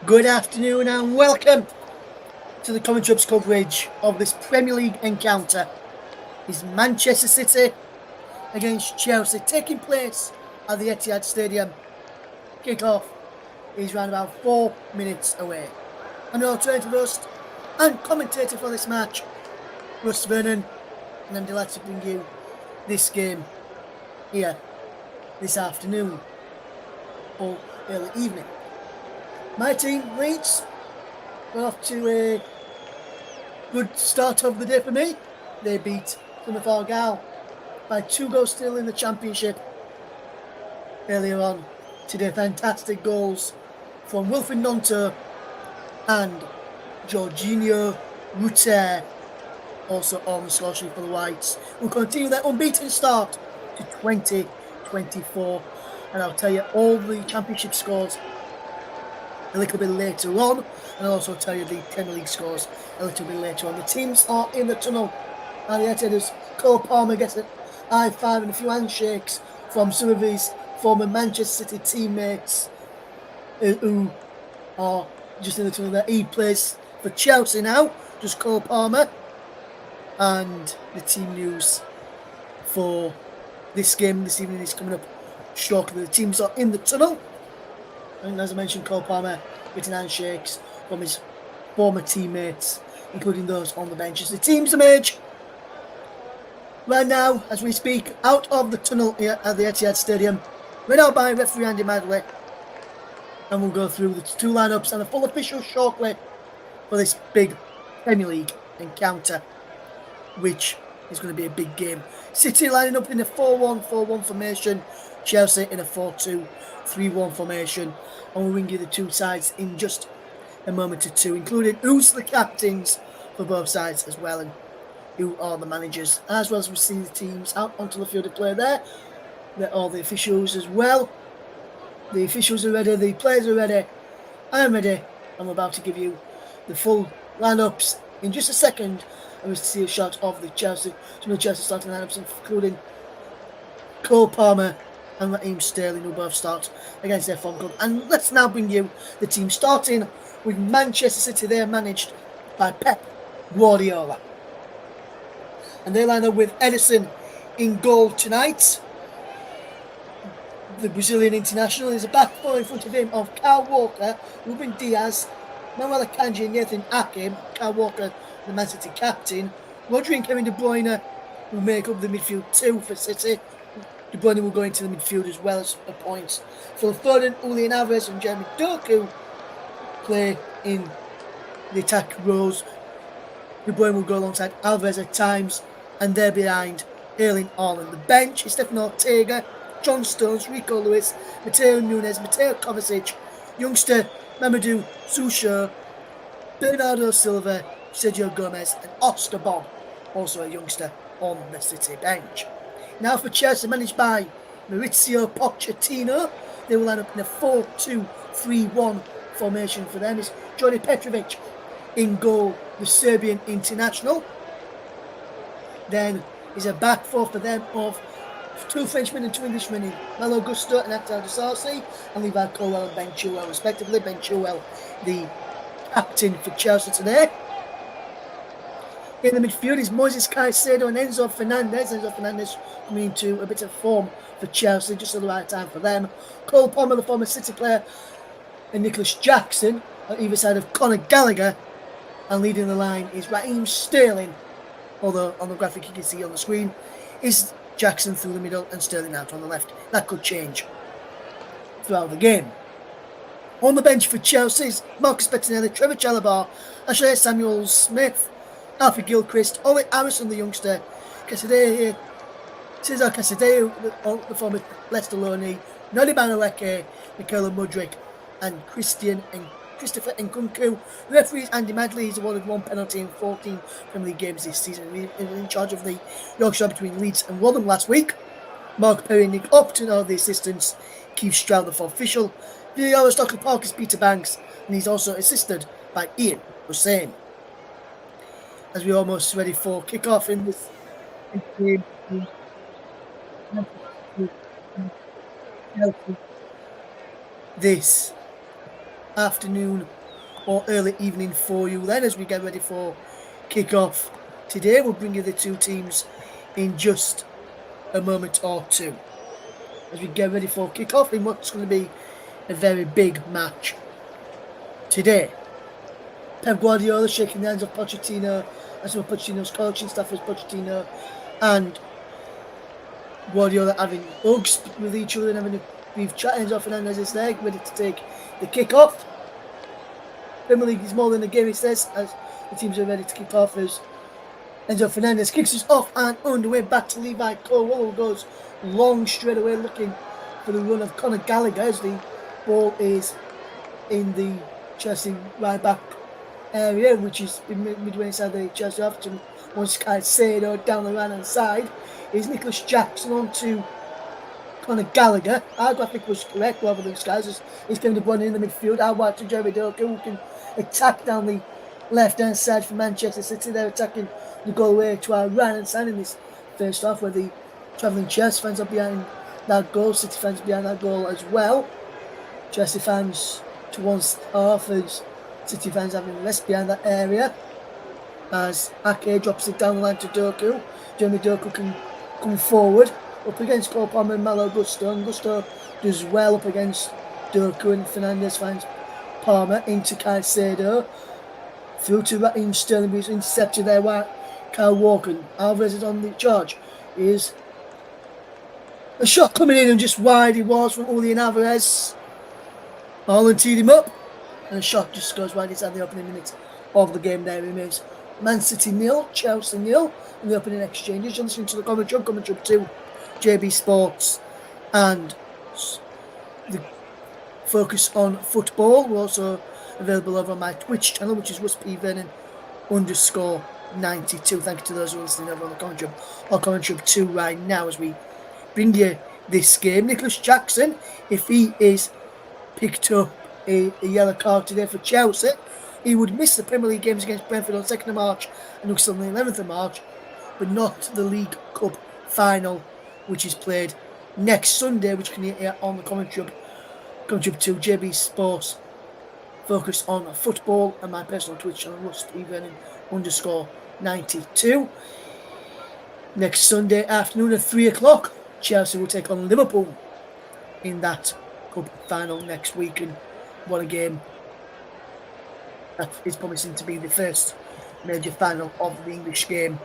Good afternoon and welcome to the Commentary Ups coverage of this Premier League encounter. Is Manchester City against Chelsea taking place at the Etihad Stadium. Kick-off is around about 4 minutes away. I'm your alternative host and commentator for this match, Russ Vernon, and I'm delighted to bring you this game here this afternoon or early evening. My team, Leeds, got off to a good start of the day for me. They beat Plymouth Argyle by 2-0 in the Championship earlier on today. Fantastic goals from Wilfried Gnonto and Jorginho Rutter, also on the score sheet for the Whites, will continue their unbeaten start to 2024. And I'll tell you all the Championship scores a little bit later on, and I'll also tell you the Premier League scores a little bit later on. The teams are in the tunnel, and the Etihad's Cole Palmer gets an high five and a few handshakes from some of his former Manchester City teammates who are just in the tunnel there. He plays for Chelsea now, just Cole Palmer. And the team news for this game this evening is coming up shortly. The teams are in the tunnel. And as I mentioned, Cole Palmer getting handshakes from his former teammates, including those on the benches. The teams emerge right now, as we speak, out of the tunnel here at the Etihad Stadium, read out by referee Andy Madley. And we'll go through the two lineups and a full official shortly for this big Premier League encounter, which is going to be a big game. City lining up in a 4-1-4-1 formation, Chelsea in a 4-2-3-1 formation, and we'll bring you the two sides in just a moment or two, including who's the captains for both sides as well, and who are the managers, as well as we see the teams out onto the field of play there. They're all the officials as well. The officials are ready, the players are ready, I am ready. I'm about to give you the full lineups in just a second, and we'll see a shot of the Chelsea, some of the Chelsea starting lineups, including Cole Palmer and Raheem Sterling, who both start against their form club. And let's now bring you the team starting with Manchester City. They are managed by Pep Guardiola, and they line up with Ederson in goal tonight. The Brazilian international is a back four in front of him of Kyle Walker, Ruben Diaz, Manuel Akanji and Nathan Ake. Kyle Walker, the Man City captain. Rodri and Kevin De Bruyne will make up the midfield two for City. De Bruyne will go into the midfield as well as a point. Phil Foden, Julian Alvarez and Jeremy Doku play in the attack rows. De Bruyne will go alongside Alvarez at times, and they're behind Erling Haaland. The bench is Stefan Ortega, John Stones, Rico Lewis, Mateo Nunes, Mateo Kovacic, youngster Mamadou Soucek, Bernardo Silva, Sergio Gomez and Oscar Bob, also a youngster on the City bench. Now for Chelsea, managed by Maurizio Pochettino, they will line up in a 4-2-3-1 formation. For them is Johnny Petrovic in goal, the Serbian international. Then is a back four for them of two Frenchmen and two Englishmen in Malo Gusto and Akhtar Disasi, and Levi Colwell and Ben Chilwell respectively. Ben Chilwell, the captain for Chelsea today. In the midfield is Moises Caicedo and Enzo Fernandez. Enzo Fernandez coming into a bit of form for Chelsea, just at the right time for them. Cole Palmer, the former City player, and Nicholas Jackson on either side of Conor Gallagher. And leading the line is Raheem Sterling, although on the graphic you can see on the screen is Jackson through the middle and Sterling out on the left. That could change throughout the game. On the bench for Chelsea is Marcus Bettinelli, Trevor Chalobah, Ashley Samuel-Smith, Alfie Gilchrist, Ole Harrison, the youngster, Cesar Casadeo, the former Leicester loanee, Noni Banaleke, Mikaela Mudryk, and Christopher Nkunku. The referee is Andy Madley. He's awarded one penalty in 14 Premier League games this season. He was in charge of the Yorkshire between Leeds and Rotherham last week. Mark Perry and Nick Upton are the assistants. Keith Stroud, the fourth official. VAR Stockley Park is Peter Banks, and he's also assisted by Ian Hussein. As we're almost ready for kick-off in this game, this afternoon or early evening for you then as we get ready for kick-off today. We'll bring you the two teams in just a moment or two as we get ready for kick-off in what's going to be a very big match today. Pep Guardiola shaking the hands of Pochettino, as well Pochettino's coaching staff as Pochettino and Guardiola having hugs with each other and having a brief chat. Enzo Fernandez is there, ready to take the kick-off. Premier League is more than a game, he says, as the teams are ready to kick off as Enzo Fernandez kicks us off and underway back to Levi Colwill, who goes long straight away looking for the run of Conor Gallagher as the ball is in the Chelsea right back area, which is midway inside the Chelsea half. Once Caicedo down the right hand side is Nicholas Jackson on to Conor Gallagher. Our graphic was correct rather than Sky's as he's Kevin De Bruyne in the midfield. Out wide to Jeremy Doku, who can attack down the left hand side for Manchester City. They're attacking the goal away to our right hand side in this first half, where the travelling Chelsea fans are behind that goal. City fans behind that goal as well. Chelsea fans to one half as City fans having less behind that area. As Ake drops it down the line to Doku. Jeremy Doku can come forward up against Cole Palmer and Malo Gusto. And Gusto does well up against Doku, and Fernandez finds Palmer into Caicedo. Through to Raheem Sterling, who's intercepted there by Kyle Walker. Alvarez is on the charge. Is a shot coming in and just wide it was from Julian Alvarez. Haaland teed him up, and a shot just goes wide inside the opening minutes of the game. There remains Man City 0, Chelsea 0 in the opening exchanges. You're listening to the commentary up to JB Sports and the Focus on Football. We're also available over on my Twitch channel, which is RussPVernon_92. Thank you to those who are listening over on the commentary or commentary 2 right now as we bring you this game. Nicholas Jackson, if he is picked up a yellow card today for Chelsea, he would miss the Premier League games against Brentford on 2nd of March and Newcastle on the 11th of March, but not the League Cup final, which is played next Sunday, which you can hear on the commentary 2 JB Sports Focus on Football and my personal Twitch channel, RussPVernon_92. Next Sunday afternoon at 3 o'clock, Chelsea will take on Liverpool in that Cup final next week, and what a game that is promising to be the first major final of the English game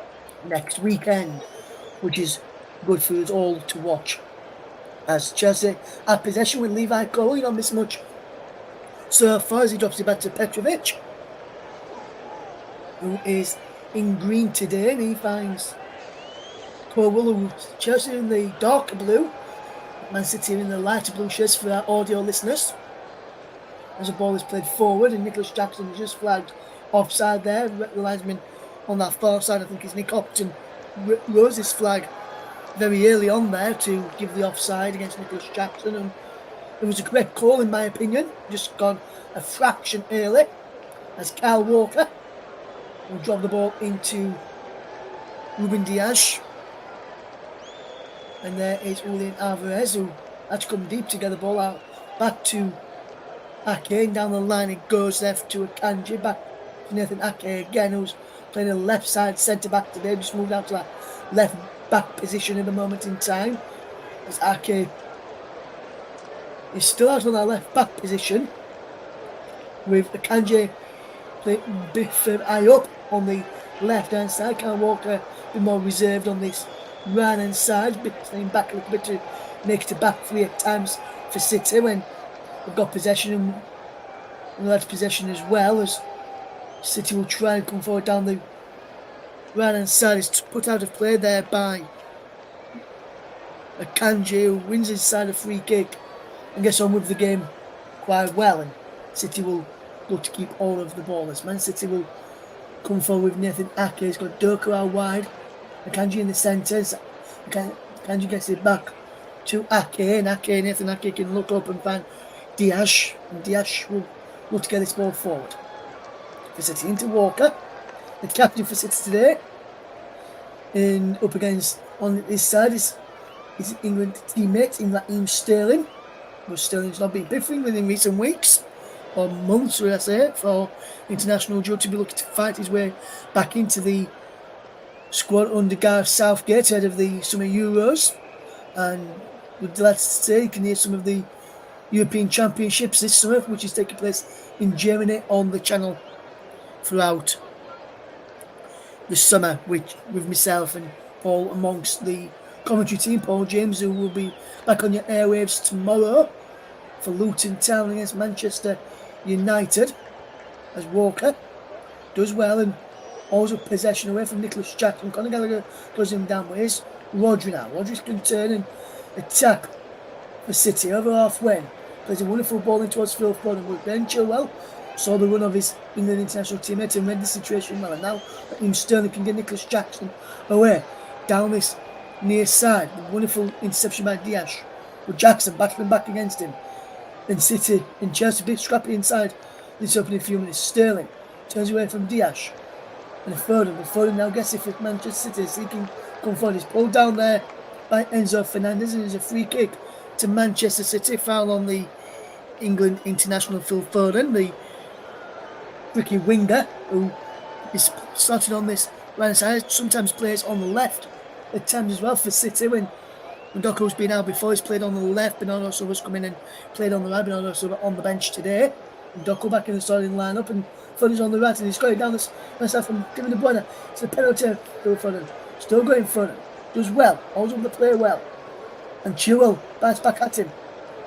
next weekend, which is good for us all to watch. As Chelsea at possession with Levi Colwill, not miss much so far as he drops it back to Petrovic, who is in green today, and he finds Colwill, Chelsea in the darker blue, Man City in the lighter blue shirts for our audio listeners. As the ball is played forward, and Nicholas Jackson is just flagged offside there. The linesman on that far side, I think, is Nick Upton, rose his flag very early on there to give the offside against Nicholas Jackson, and it was a correct call in my opinion. Just gone a fraction early as Kyle Walker will drop the ball into Ruben Dias. And there is Julian Alvarez, who had to come deep to get the ball out back to Ake. Down the line it goes there to Akanji, back to Nathan Ake again, who's playing a left side centre back today. Just moved out to that left back position at the moment in time, as Ake is still out on that left back position, with Akanji playing a bit further high up on the left hand side. Kyle Walker a bit more reserved on this right hand side, playing back a little bit to make it a back three at times for City when they've got possession, and that's possession as well, as City will try and come forward down the right hand side. Is put out of play there by Akanji, who wins inside a free kick and gets on with the game quite well, and City will look to keep all of the ball as Man City will come forward with Nathan Ake. He's got Doku out wide, Akanji in the centre. Akanji gets it back to Ake, and Nathan Ake can look up and find Dias, and Dias will look to get this ball forward for City into Walker, the captain for City today, and up against on this side is his England teammate in Raheem Sterling. But Sterling's not been piffling within recent weeks, or months, would I say, for international Joe to be looking to fight his way back into the squad under Gareth Southgate ahead of the Summer Euros. And we're delighted to say you can hear some of the European Championships this summer, which is taking place in Germany, on the channel throughout the summer, with myself and Paul amongst the commentary team. Paul James, who will be back on your airwaves tomorrow for Luton Town against Manchester United, as Walker does well and holds up possession away from Nicholas Jackson. Conor Gallagher goes him down with his Rodri now. Rodri can turn and attack for City over halfway. Plays a wonderful ball in towards Phil Foden, but Ben Chilwell saw the run of his England international teammate and read the situation well. And now Raheem Sterling can get Nicholas Jackson away down this near side. A wonderful interception by Diaz, with Jackson battling back against him. Then City and Chelsea big scrappy inside this opening few minutes. Sterling turns away from Diaz and Foden, but Foden now gets it for Manchester City, so he can come forward. He's pulled down there by Enzo Fernandez, and there's a free kick to Manchester City. Foul on the England international Phil Foden, the tricky winger who is started on this right side, sometimes plays on the left at times as well for City. When Doku's been out before, he's played on the left. Bernardo Silva's come in and played on the right. Bernardo Silva on the bench today. And Doku back in the starting lineup, and Foden's on the right, and he's got it down this myself from Kevin De Bruyne. It's a penalty for Foden. Still going Foden. Does well, holds up the play well. And Chilwell bites back at him.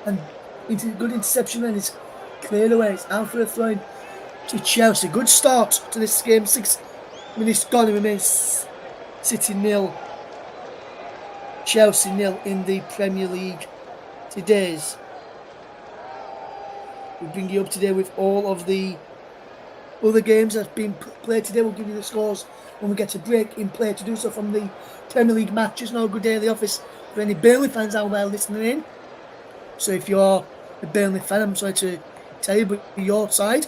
And into good interception, and it's cleared away. It's out for a throw to Chelsea. Good start to this game. 6 minutes gone. It remains City 0, Chelsea 0 in the Premier League today's. We'll bring you up to date with all of the other games that's been played today. We'll give you the scores when we get a break in play to do so from the Premier League matches. Now, good day at the office for any Burnley fans out there listening in. So if you're a Burnley fan, I'm sorry to tell you, but your side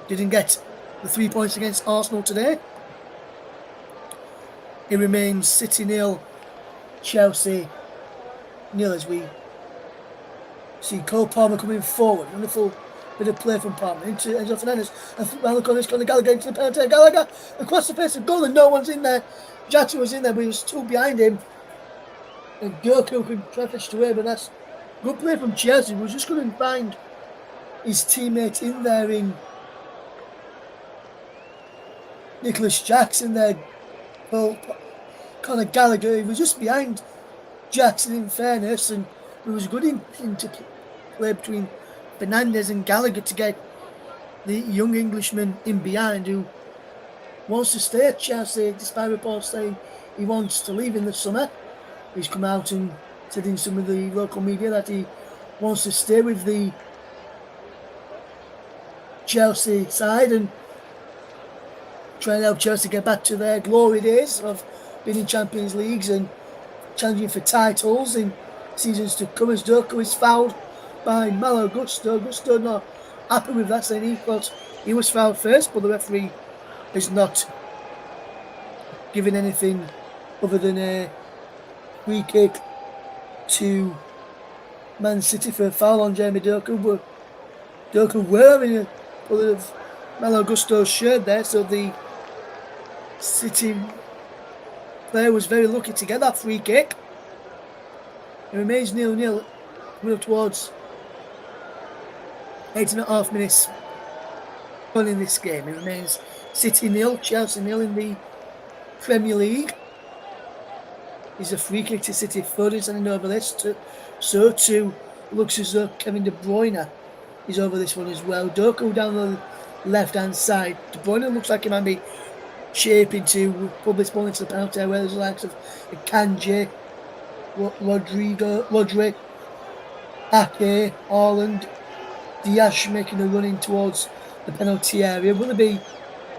didn't get the 3 points against Arsenal today. It remains City 0, Chelsea 0 as we see Cole Palmer coming forward. Wonderful bit of play from Palmer into Enzo Fernandez. And around the corner, it's Conor Gallagher into the penalty. Gallagher across the face of goal, and no one's in there. Jackson was in there, but he was two behind him. And Gurku could try to fetch it away, but that's good play from Chelsea. We just couldn't find his teammate in there in Nicholas Jackson there. Well, Conor Gallagher, he was just behind Jackson in fairness, and it was good into play between Fernandez and Gallagher to get the young Englishman in behind, who wants to stay at Chelsea despite reports saying he wants to leave in the summer. He's come out and said in some of the local media that he wants to stay with the Chelsea side and try and help Chelsea get back to their glory days of being in Champions Leagues and challenging for titles in seasons to come. As Doku is fouled by Malo Gusto. Gusto not happy with that, saying he thought he was fouled first, but the referee is not giving anything other than a free kick to Man City for a foul on Jeremy Doku. But Doku wearing a colour of Malo Gusto's shirt there, so the City player was very lucky to get that free kick. It remains 0-0 coming up towards 8.5 minutes on in this game. It remains City 0, Chelsea 0 in the Premier League. It's a free kick to City. Foden's sending over this to looks as though Kevin De Bruyne is over this one as well. Doku down the left hand side. De Bruyne looks like he might be shaping to put this ball into the penalty area, where there's the likes of Kanji, Rodri, Ake, Haaland, Diaz making a run in towards the penalty area. Will it be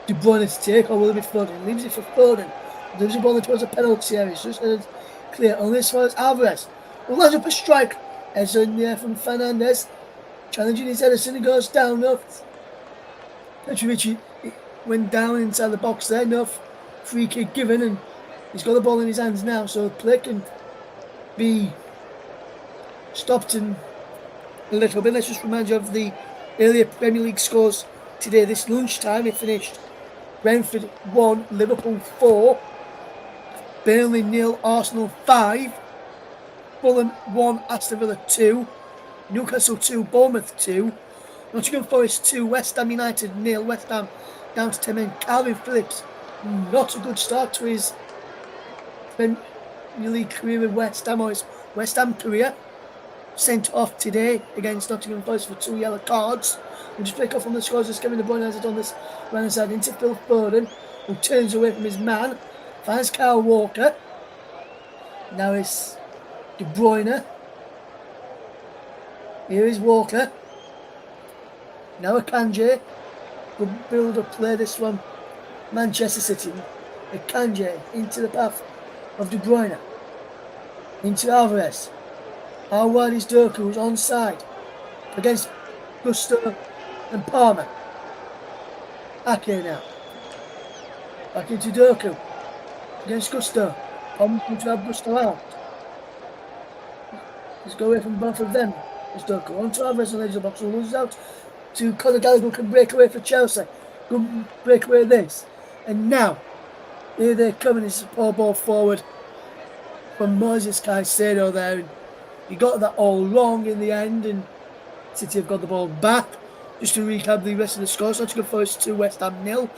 De Bruyne to take, or will it be Foden? Leaves it for Foden. Leaves the ball towards the penalty area. It's just clear on this one. Alvarez will lines up a strike. It's in there from Fernandez, challenging his Ederson. He goes down. No, Petrovic went down inside the box there. No free kick given, and he's got the ball in his hands now, so play can be stopped in a little bit. Let's just remind you of the Earlier Premier League scores today, this lunchtime, it finished Brentford 1, Liverpool 4, Burnley 0, Arsenal 5, Fulham 1, Aston Villa 2, Newcastle 2, Bournemouth 2, Nottingham Forest 2, West Ham United 0, West Ham down to 10 men. Calvin Phillips, not a good start to his Premier League career with West Ham, or his West Ham career. Sent off today against Nottingham Forest for 2 yellow cards. We'll just break off on the scores as Kevin De Bruyne has done this right side into Phil Foden, who turns away from his man, finds Kyle Walker. Now it's De Bruyne. Here is Walker. Now Akanji. Good build up play this one. Manchester City. Akanji into the path of De Bruyne. Into Alvarez. How wide is Doku, who's onside against Gusto and Palmer. Ake now. Back into Doku against Gusto. Palmer going to have Gusto out. Let's go away from both of them. It's Doku on to Alvarez on the edge of the box, who loses out to Conor Gallagher, who can break away for Chelsea. Good break away this. And now, here they come, and it's a poor ball forward from Moises Caicedo there. And he got that all wrong in the end, and City have got the ball back. Just to recap the rest of the scores, Nottingham Forest 2, West Ham 0,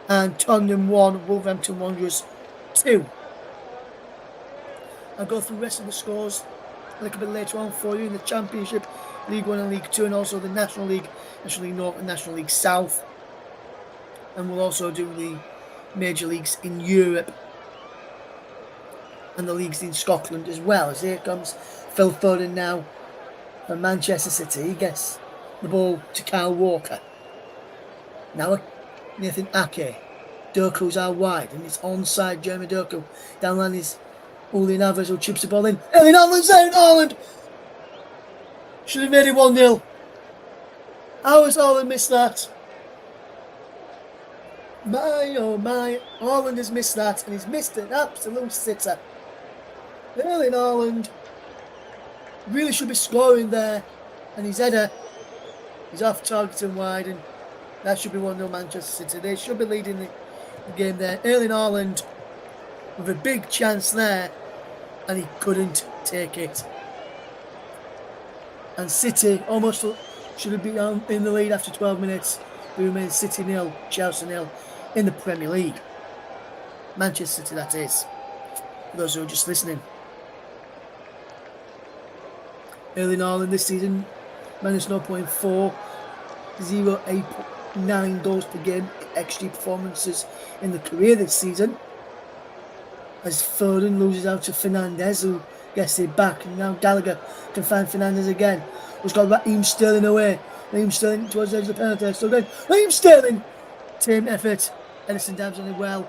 and Tottenham 1, Wolverhampton Wanderers 2. I'll go through the rest of the scores a little bit later on for you in the Championship, League 1 and League 2, and also the National League, National League North and National League South. And we'll also do the major leagues in Europe and the leagues in Scotland as well. As here comes Phil Foden now from Manchester City. He gets the ball to Kyle Walker. Now Nathan Ake. Doku's out wide, and it's onside Jeremy Doku. Down line is Julian Alvarez, who chips the ball in. Erling Haaland's there in Haaland! Should have made it 1-0. How has Haaland missed that? My oh my, Haaland has missed that, and he's missed an absolute sitter. Erling Haaland really should be scoring there, and his header is off target and wide, and that should be 1-0 Manchester City. They should be leading the game there. Erling Haaland with a big chance there, and he couldn't take it. And City almost should have been in the lead after 12 minutes. We remain City 0, Chelsea 0 in the Premier League. Manchester City, that is, for those who are just listening. Erling Haaland this season, minus 0.4, 0.89 goals per game, XG performances in the career this season. As Foden loses out to Fernandes, who gets it back, and now Gallagher can find Fernandes again, who's got Raheem Sterling away. Raheem Sterling towards the edge of the penalty, still going. Raheem Sterling! Team effort. Ederson dabs on it well,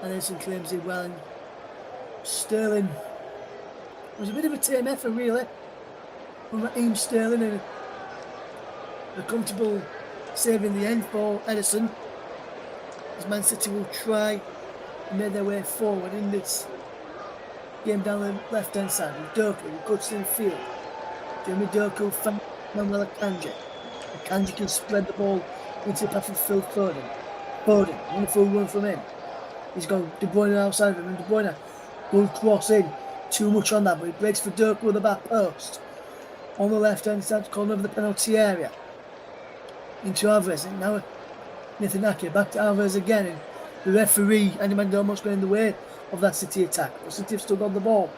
and Ederson claims it well, and Sterling was a bit of a team effort really from Raheem Sterling, and a comfortable save in the end for Ederson, as Man City will try and make their way forward in this game down the left hand side with Doku, who cuts in the field. Jeremy Doku found Manuel Akanji. Akanji can spread the ball into the path of Phil Foden. Foden, wonderful run from him. He's got De Bruyne outside of him, and De Bruyne good cross in. Too much on that, but he breaks for Doku with the back post. On the left hand side, corner of the penalty area. Into Alvarez, and now Nathan Ake, back to Alvarez again. And the referee, Andy Mann, almost going in the way of that City attack, but City have still got the ball.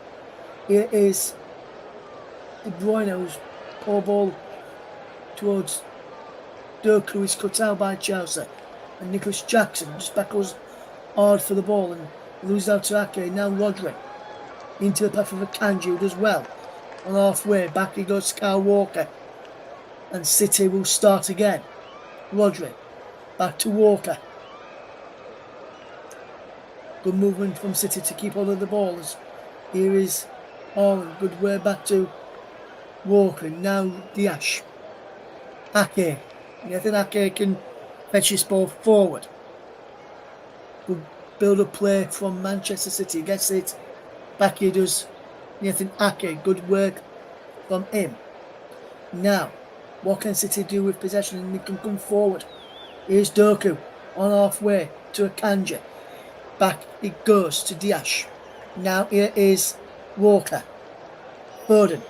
Here is De Bruyne, who's poor ball towards Doku, is cut out by Chelsea, and Nicholas Jackson just backwards hard for the ball and loses out to Ake. Now Rodri into the path of Akanji, who does well on halfway. Back he goes to Kyle Walker, and City will start again. Rodri back to Walker. Good movement from City to keep hold of the balls. Here is Haaland, good way back to Walker. Now Dias. Ake. Nathan Ake can fetch this ball forward. Good build-up play from Manchester City. Gets it. Back he does Nathan Ake. Good work from him. Now, What can City do with possession? And they can come forward. Here's Doku on halfway to Akanji. Back it goes to Diash. Now here is Walker. Foden.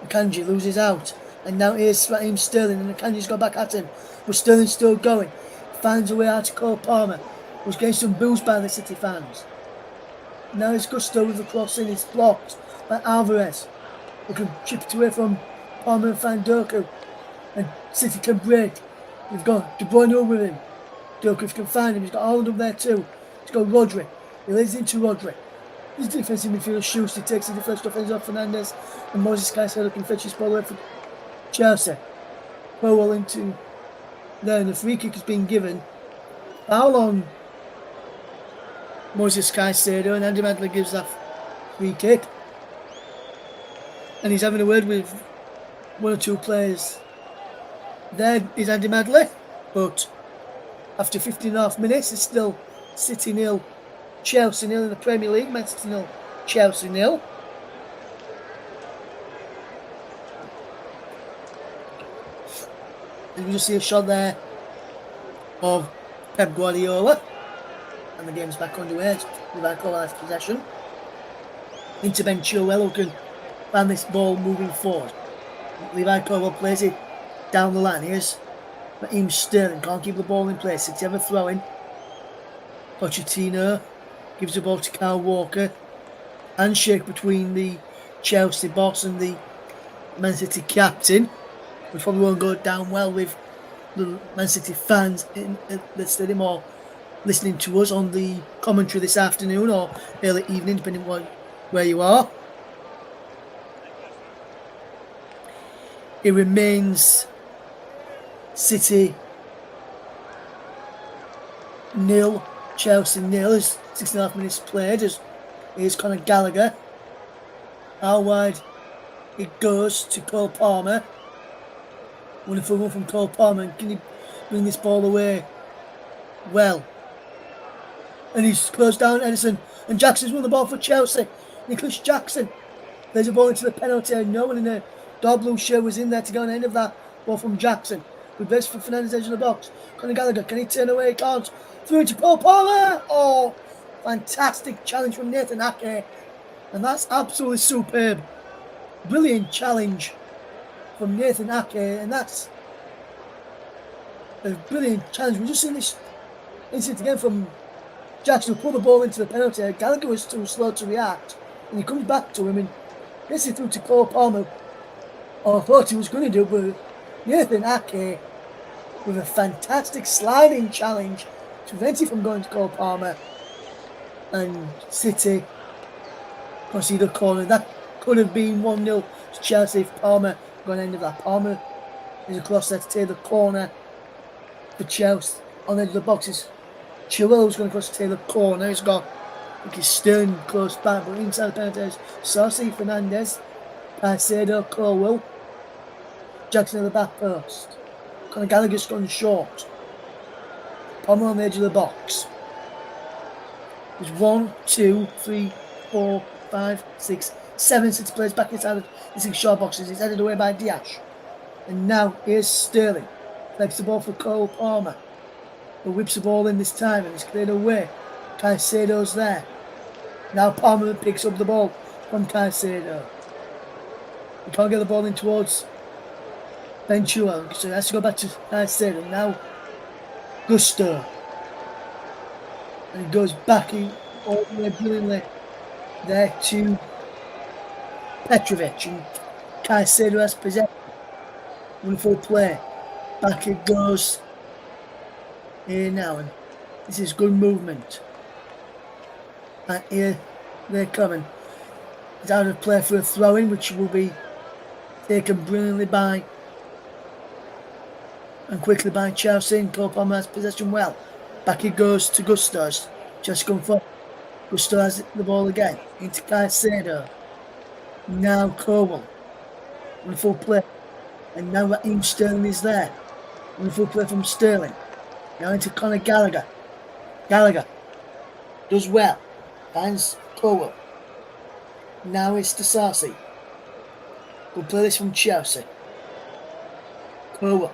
Akanji loses out. And now here's Raheem Sterling. And Akanji's got back at him. But Sterling's still going. Finds a way out to Cole Palmer. Was getting some boos by the City fans. Now it's Gusto with the crossing. It's blocked by Alvarez. They can chip it away from Palmer and find Doku. And City can break. You've got De Bruyne over him. Doku, if you can find him, he's got Haaland up there too. He's got Rodri. He lays into Rodri. His defensive midfielder shoots. He takes the defensive offense off Fernandes. And Moses Caicedo can fetch his ball away for Chelsea. Powell into there, and the free kick has been given. Foul on Moses Caicedo, and Andy Madler gives that free kick. And he's having a word with one or two players. There is Andy Madler, but after 15.5 minutes, it's still City 0, Chelsea 0 in the Premier League. Man City 0, Chelsea 0. And you just see a shot there of Pep Guardiola. And the game's back underway. Liverpool has possession. Into Ben Chilwell, who can find this ball moving forward. Liverpool plays it down the line. Here's Raheem Sterling. Can't keep the ball in place. It's ever throwing. Pochettino gives the ball to Kyle Walker. Handshake between the Chelsea boss and the Man City captain, which probably won't go down well with the Man City fans in the stadium or listening to us on the commentary this afternoon or early evening, depending on where you are. It remains City 0, Chelsea 0. As 6.5 minutes played. Here's Conor Gallagher. How wide it goes to Cole Palmer. Wonderful one from Cole Palmer. Can he bring this ball away? Well. And he's closed down Edison. And Jackson's won the ball for Chelsea. Nicholas Jackson. There's a ball into the penalty area. No one in the dark blue shirt was in there to go on the end of that ball from Jackson. Good best for Fernandes edge of the box. Conor Gallagher, can he turn away? He can't. Through to Cole Palmer. Oh, fantastic challenge from Nathan Ake. And that's absolutely superb. Brilliant challenge from Nathan Ake. And that's a brilliant challenge. We've just seen this incident again from Jackson, who pulled the ball into the penalty area. Gallagher was too slow to react. And he comes back to him and gets it through to Cole Palmer. Or I thought he was going to do, but Nathan Ake with a fantastic sliding challenge to prevent it from going to Cole Palmer. And City concede a corner. That could have been 1-0 to Chelsea if Palmer got end of that. Palmer is across there to take the corner for Chelsea. On the edge of the box is Chilwell, who's going across to take the corner. He's got Stern close back, but inside the penalty is Saucy, Fernandes, Caicedo, Colwell, Jackson at the back post. Conor Gallagher's gone short. Palmer on the edge of the box. There's 1, 2, 3, 4, 5, 6, 7 City players back inside the 6 short boxes. He's headed away by Diash. And now here's Sterling. Takes the ball for Cole Palmer. But whips the ball in this time and it's cleared away. Caicedo's there. Now Palmer picks up the ball from Caicedo. He can't get the ball in towards Ben Chilwell, so he has to go back to Caicedo. Now Gusto. And he goes back all the way brilliantly there to Petrovic. And Caicedo has possession. Wonderful play. Back it goes here now. And this is good movement. And here they're coming. It's out of play for a throw-in, which will be taken brilliantly by and quickly by Chelsea. And Cole Palmer has possession well. Back it goes to Gusto. Just come forward. Gusto has the ball again. Into Caicedo. Now Colwell. Wonderful play. And now Raheem Sterling is there. Wonderful play from Sterling. Now into Conor Gallagher. Gallagher does well. Finds Colwell. Now it's to Sarsi. Good play this from Chelsea. Cole.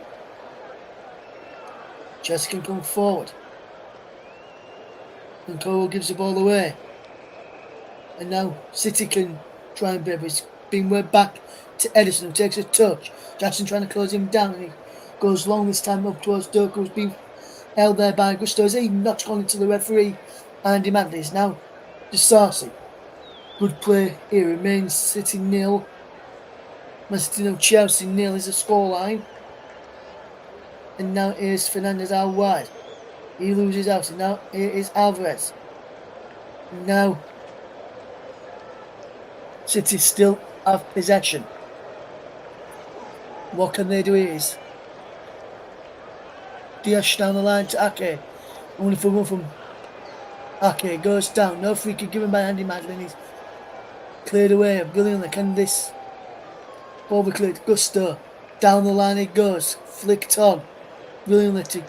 Chelsea can come forward. And Cole gives the ball away. And now City can try and break. It's been worked back to Ederson, who takes a touch. Jackson trying to close him down, and he goes long this time up towards Dirk, who's been held there by Gusto. As he knocks on into the referee, Andy Madley is now Disasi. Good play here. Remains City 0. Man City 0, Chelsea 0 is the scoreline. And now here's Fernandez out wide. He loses out. And now here is Alvarez. And now City still have possession. What can they do is Diaz down the line to Ake. Wonderful run from Ake. Goes down. No free kick given by Andy Madlin. He's cleared away brilliantly. Can this ball be cleared? Gusto. Down the line it goes. Flicked on brilliantly to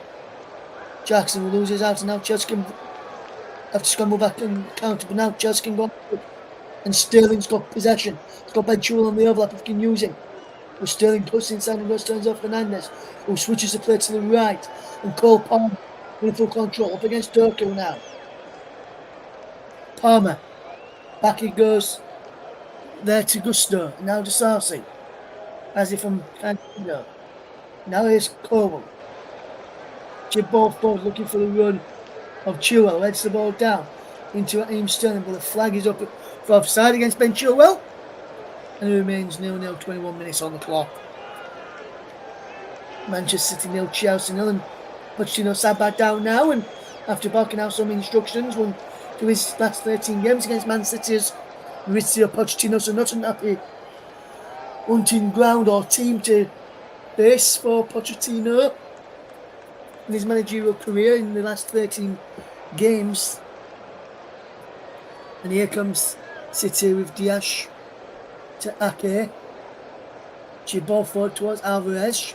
Jackson, who loses out. And now Chelsea can have to scramble back and counter. But now Chelsea can go. And Sterling's got possession. He's got Ben Chilwell on the overlap if he can use him. But Sterling puts inside and goes turns off Fernandez, who switches the play to the right. And Cole Palmer in full control up against Durko now. Palmer. Back he goes there to Gusto. And now to Sarsi. As if from Candido. Now here's Cole. Chip ball forward looking for the run of Chilwell. Heads the ball down into Raheem Sterling, but the flag is up for offside against Ben Chilwell. And it remains 0-0, 21 minutes on the clock. Manchester City 0, Chelsea 0, and Pochettino sat back down now, and after barking out some instructions, won to his last 13 games against Man City's Mauricio Pochettino, so not an happy hunting ground or team to face for Pochettino in his managerial career in the last 13 games. And here comes City with Diaz to Ake. She ball forward towards Alvarez.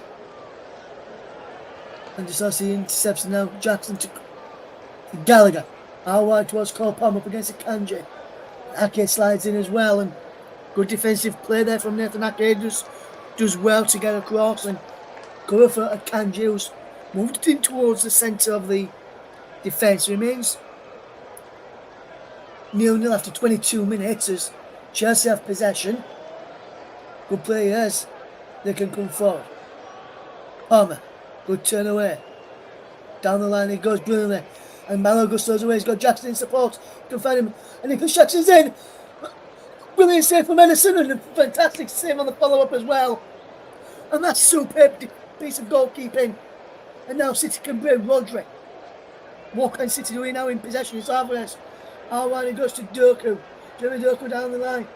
And Disasi intercepts now Jackson to Gallagher. Out wide towards Cole Palmer up against Akanji. Ake slides in as well, and good defensive play there from Nathan Ake. Does well to get across and cover for Akanji, who's moved in towards the centre of the defence. Remains 0-0 after 22 minutes as Chelsea have possession. Good players. They can come forward. Palmer. Good turn away. Down the line it goes brilliantly. And Malo Gusto's away. He's got Jackson in support. Can find him. And Nicholas Jackson's in. Brilliant save from Edison. And a fantastic save on the follow-up as well. And that's superb piece of goalkeeping. And now City can bring Rodri. What can City do now in possession? It's Alvarez. Alvarez it goes to Durku. Jeremy Durku down the line.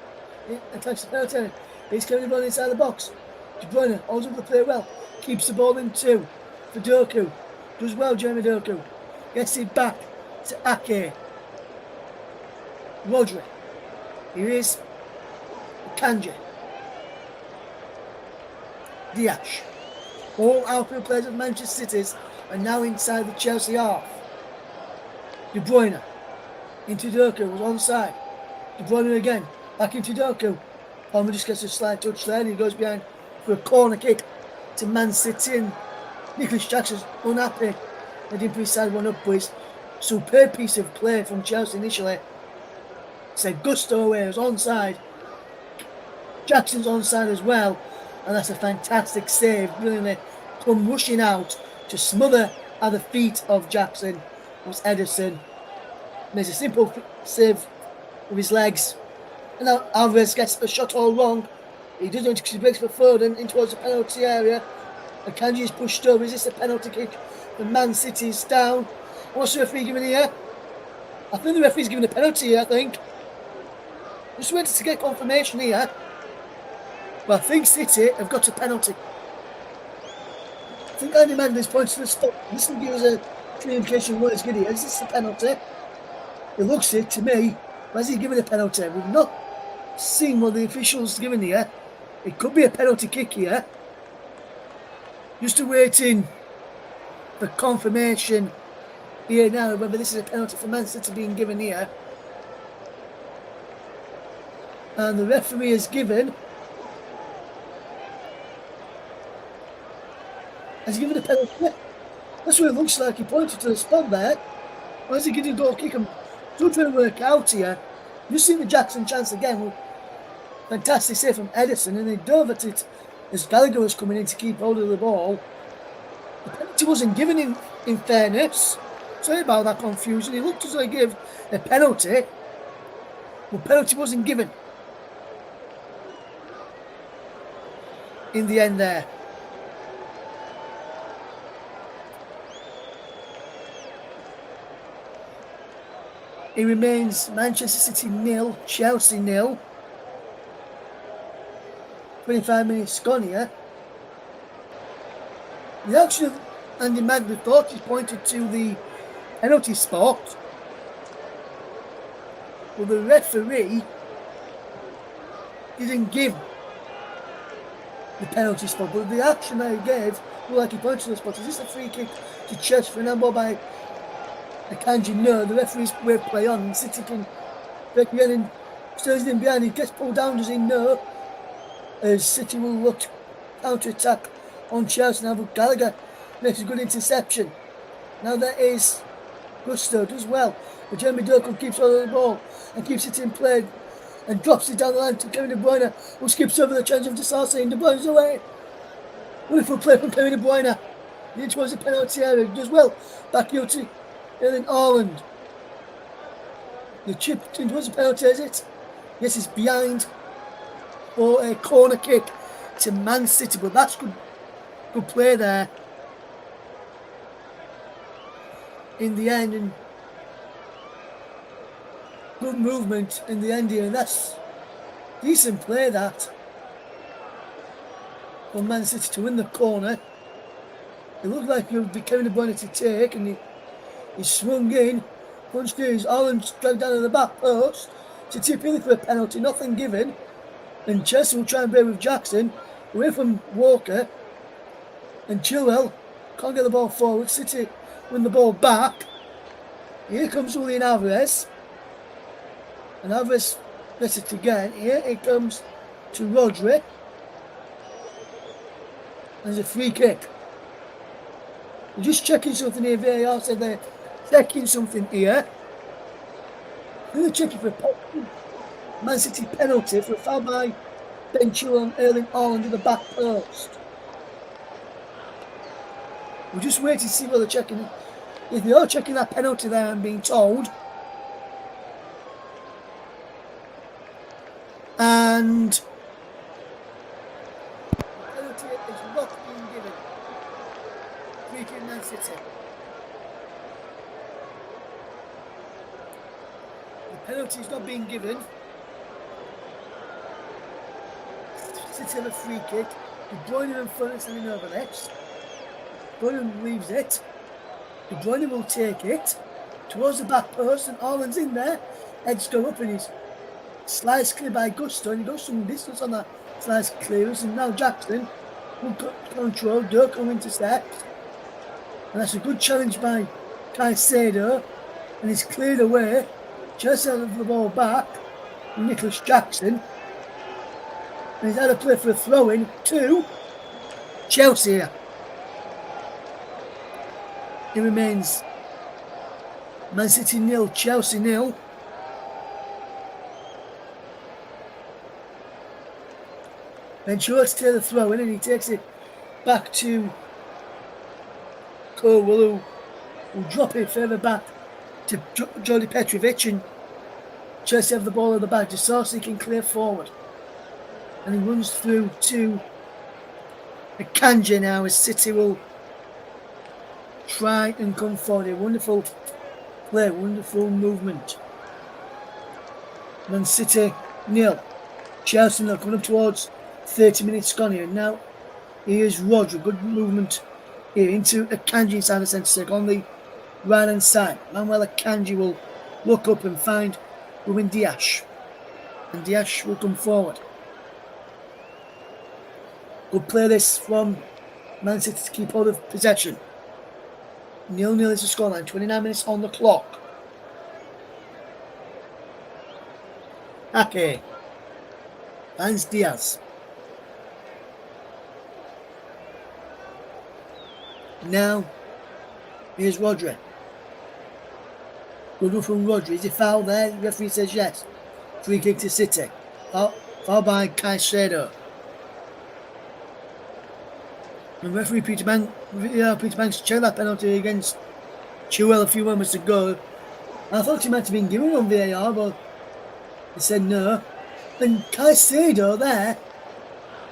He attacks the penalty. He's carrying the ball inside the box. De Bruyne holds up the play well. Keeps the ball in two for Durku. Does well, Jeremy Durku. Gets it back to Ake. Rodri. Here is Kanji. Diaz. All outfield players of Manchester City's are now inside the Chelsea half. De Bruyne. Into Durku. Was onside. De Bruyne again. Back into Durku. Palmer just gets a slight touch there and he goes behind for a corner kick to Man City, and Nicholas Jackson's unhappy. They didn't put his side one up, but it's a superb piece of play from Chelsea initially. Said Gusto away, was onside. Jackson's onside as well, and that's a fantastic save. Brilliantly come rushing out to smother at the feet of Jackson. It was Ederson. Makes a simple save with his legs. And now Alvarez gets a shot all wrong. He doesn't because he breaks for Foden in towards the penalty area. And Kanji is pushed over. Is this a penalty kick? The Man City's down. What's the referee giving here? I think the referee's giving a penalty here, I think. Just waiting to get confirmation here. But I think City have got a penalty. I think Andy Madden's points to the spot. This will give us a clear indication of what it's going to be. Is this a penalty? It looks it to me. But has he given a penalty? We've not seen what the officials given here. It could be a penalty kick here. Just waiting for confirmation here now whether this is a penalty for Man City being given here. And the referee has given Has he given a penalty? That's what it looks like. He pointed to the spot there. Or is he going to go kick him? Still trying to work out here. You see the Jackson chance again. Fantastic save from Edison, and they dove at it as Gallagher was coming in to keep hold of the ball. The penalty wasn't given in fairness. Sorry about that confusion. It looked as though he gave a penalty, but penalty wasn't given in the end there. It remains Manchester City 0, Chelsea 0. 25 minutes gone here. The action of Andy Magner thought he pointed to the penalty spot, but the referee didn't give the penalty spot. But the action that he gave looked like he pointed to the spot. Is this a free kick to Chelsea for an handball by Akanji? No, the referee's way play on. And City can break again and stays in behind. He gets pulled down, does he? No. As City will look to counter-attack on Chelsea now, but Gallagher makes a good interception. Now there is Gusto as well, but Jeremy Doku keeps hold of the ball and keeps it in play and drops it down the line to Kevin De Bruyne, who skips over the chance of Disasi, and De Bruyne's away. Wonderful play from Kevin De Bruyne. In towards the penalty area, does well. Back here to Erling Haaland. The chip in towards the penalty, is it? Yes, it's behind for a corner kick to Man City, but that's good play there in the end, and good movement in the end here, and that's decent play that for Man City to win the corner. It looked like it would be Kevin De Bruyne to take, and he swung in, punched his Haaland dragged down to the back post to tip in for a penalty, nothing given. And Chelsea will try and break with Jackson, away from Walker, and Chilwell can't get the ball forward. City win the ball back. Here comes Julian Alvarez, and Alvarez gets it again. Here it comes to Rodri. There's a free kick. We're just checking something here. VAR said they're checking something here. They're checking for a Man City penalty for a foul by Ben Chilwell and Erling Haaland in the back post. We're just waiting to see what they're checking. If they are checking that penalty there, I'm being told. And the penalty is not being given. Free kick Man City. The penalty is not being given. City have a free kick. De Bruyne in front and sending over next. De Bruyne leaves it. De Bruyne will take it towards the back post, and Haaland's in there. Heads go up and he's slice clear by Gusto, and he goes some distance on that slice clearance, and now Jackson will control. Doku intercepts, and that's a good challenge by Caicedo, and he's cleared away. Just out of the ball back, Nicholas Jackson. And he's had a play for a throw-in to Chelsea here. It remains Man City 0, Chelsea 0. Ben Chilwell to take the throw-in, and he takes it back to Colwill, who will drop it further back to Jody Petrovic, and Chelsea have the ball at the back. Disasi can clear forward. And he runs through to Akanji now, as City will try and come forward. A wonderful play, wonderful movement. Man City 0. Chelsea now coming up towards 30 minutes gone here. Now here's Rodri. Good movement here into Akanji inside the centre circle on the right hand side. Manuel Akanji will look up and find Ruben Dias. And Dias will come forward. Good play this from Man City to keep hold of possession. 0-0 is the scoreline. 29 minutes on the clock. Ake finds Diaz. Now, here's Rodri. Good one from Rodri. Is it foul there? The referee says yes. Free kick to City. Foul by Caicedo. And referee Peter Banks checked that penalty against Chilwell a few moments ago. I thought he might have been given on VAR, but he said no. And Caicedo there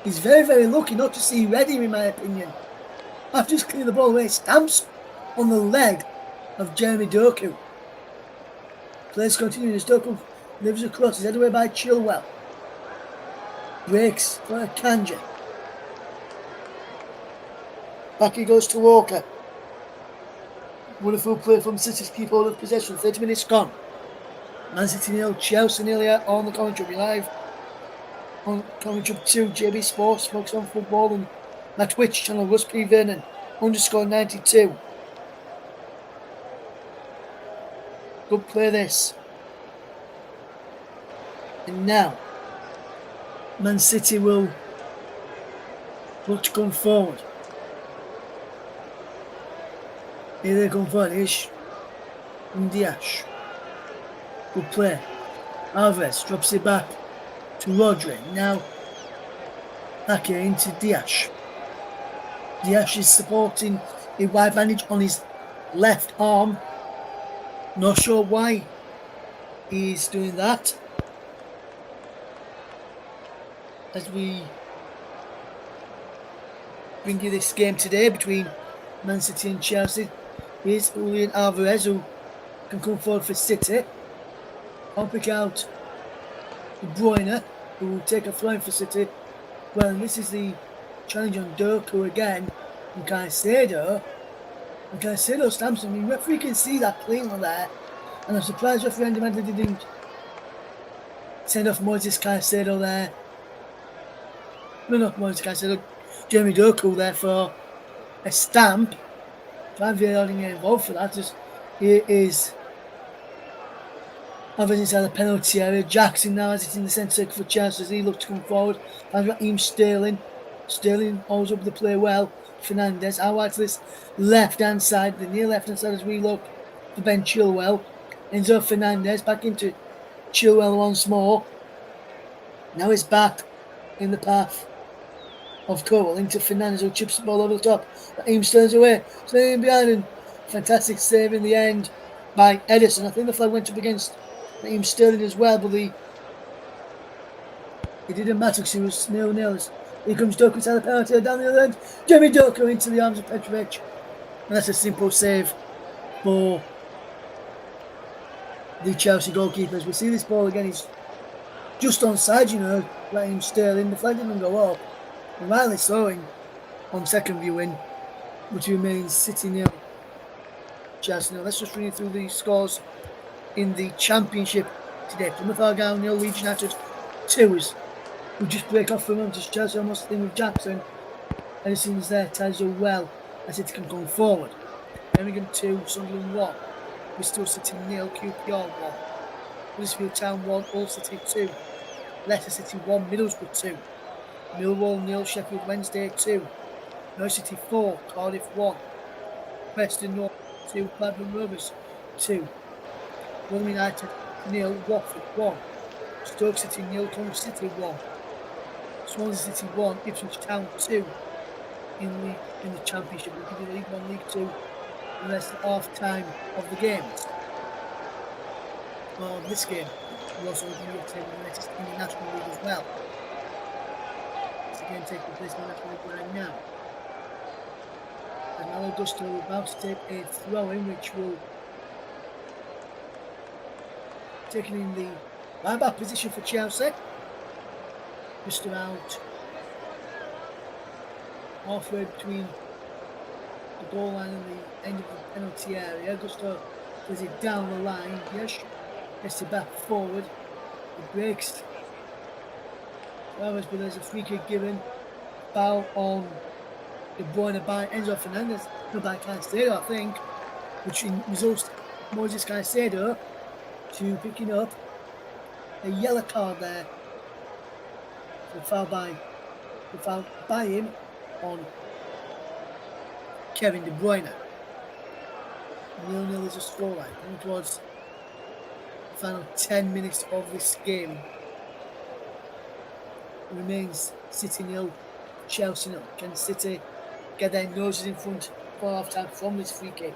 is very, very lucky not to see red here, in my opinion. After just clearing the ball away, stamps on the leg of Jeremy Doku. Players continue as Doku lives across, is headed away by Chilwell. Breaks for Akanji. Back he goes to Walker. Wonderful play from City to keep hold of possession. 30 minutes gone. Man City 0, Chelsea 0 on the commentary live. On commentary 2, JB Sports, Smokes on Football, and my Twitch channel, Russ P. Vernon, _92. Good play this. And now, Man City will look to come forward. Here they come forward. Here's Dias. Good play. Alvarez drops it back to Rodri. Now, back here into Dias. Dias is supporting a wide bandage on his left arm. Not sure why he's doing that. As we bring you this game today between Man City and Chelsea, here's Julian Alvarez, who can come forward for City. I'll pick out De Bruyne, who will take a throw for City. Well, and this is the challenge on Doku again, and Caicedo. And Caicedo stamps him. I mean, referee can see that cleanly there. And I'm surprised referee demanded he didn't send off Moises Caicedo there. No, not Moises Caicedo. Jeremy Doku there for a stamp. I'm VAR didn't get involved for that. Just here is Alvarez inside the penalty area. Jackson now has it in the centre circle for Chelsea as he looks to come forward. And Raheem Sterling. Sterling holds up the play well. Fernandes out wide to this left hand side, the near left hand side as we look for Ben Chilwell. Enzo Fernandez back into Chilwell once more. Now he's back in the path of Cole into Fernandes, who chips the ball over the top. Raheem Sterling's away, staying behind him. Fantastic save in the end by Edison. I think the flag went up against Raheem Sterling as well, but it didn't matter because he was 0-0. Here comes Doku inside the penalty down the other end. Jeremy Doku into the arms of Petrovic. And that's a simple save for the Chelsea goalkeepers. We see this ball again. He's just onside, Raheem Sterling. The flag didn't go up. And rightly so on second viewing, which remains City 0, Chelsea 0. Let's just run you through the scores in the Championship today. Plymouth Argyle 0, Leeds United 2. We just break off for a moment as Chelsea almost in with Jackson. Edison's there, ties up well as it can come forward. Birmingham 2, Sunderland 1. Bristol City 0, QPR 1. Huddersfield Town 1, Hull City 2. Leicester City 1, Middlesbrough 2. Millwall 0, Sheffield Wednesday 2. Norwich City 4, Cardiff 1. Preston North 2, Blackburn Rovers 2. Rotherham United 0, Watford 1. Stoke City 0, Coventry City 1. Swansea City 1, Ipswich Town 2 in the Championship. We'll give you League 1, League 2, and that's the half time of the games. Well, this game, we'll also give you the latest in the National League as well. This game taking place in the National League right now. And Malo Gusto about to take a throw in, which will taking in the right back position for Chelsea. Just about halfway between the goal line and the end of the penalty area. Gusto plays it down the line. Yes, gets it back forward. It breaks. But there's a free kick given. Foul on De Bruyne by Enzo Fernandez. Not by Caicedo, I think. Which results Moises Caicedo to picking up a yellow card there. The foul by him on Kevin De Bruyne. 0-0 is a scoreline. Coming towards the final 10 minutes of this game. It remains City 0, Chelsea 0. Can City get their noses in front for half time from this free kick?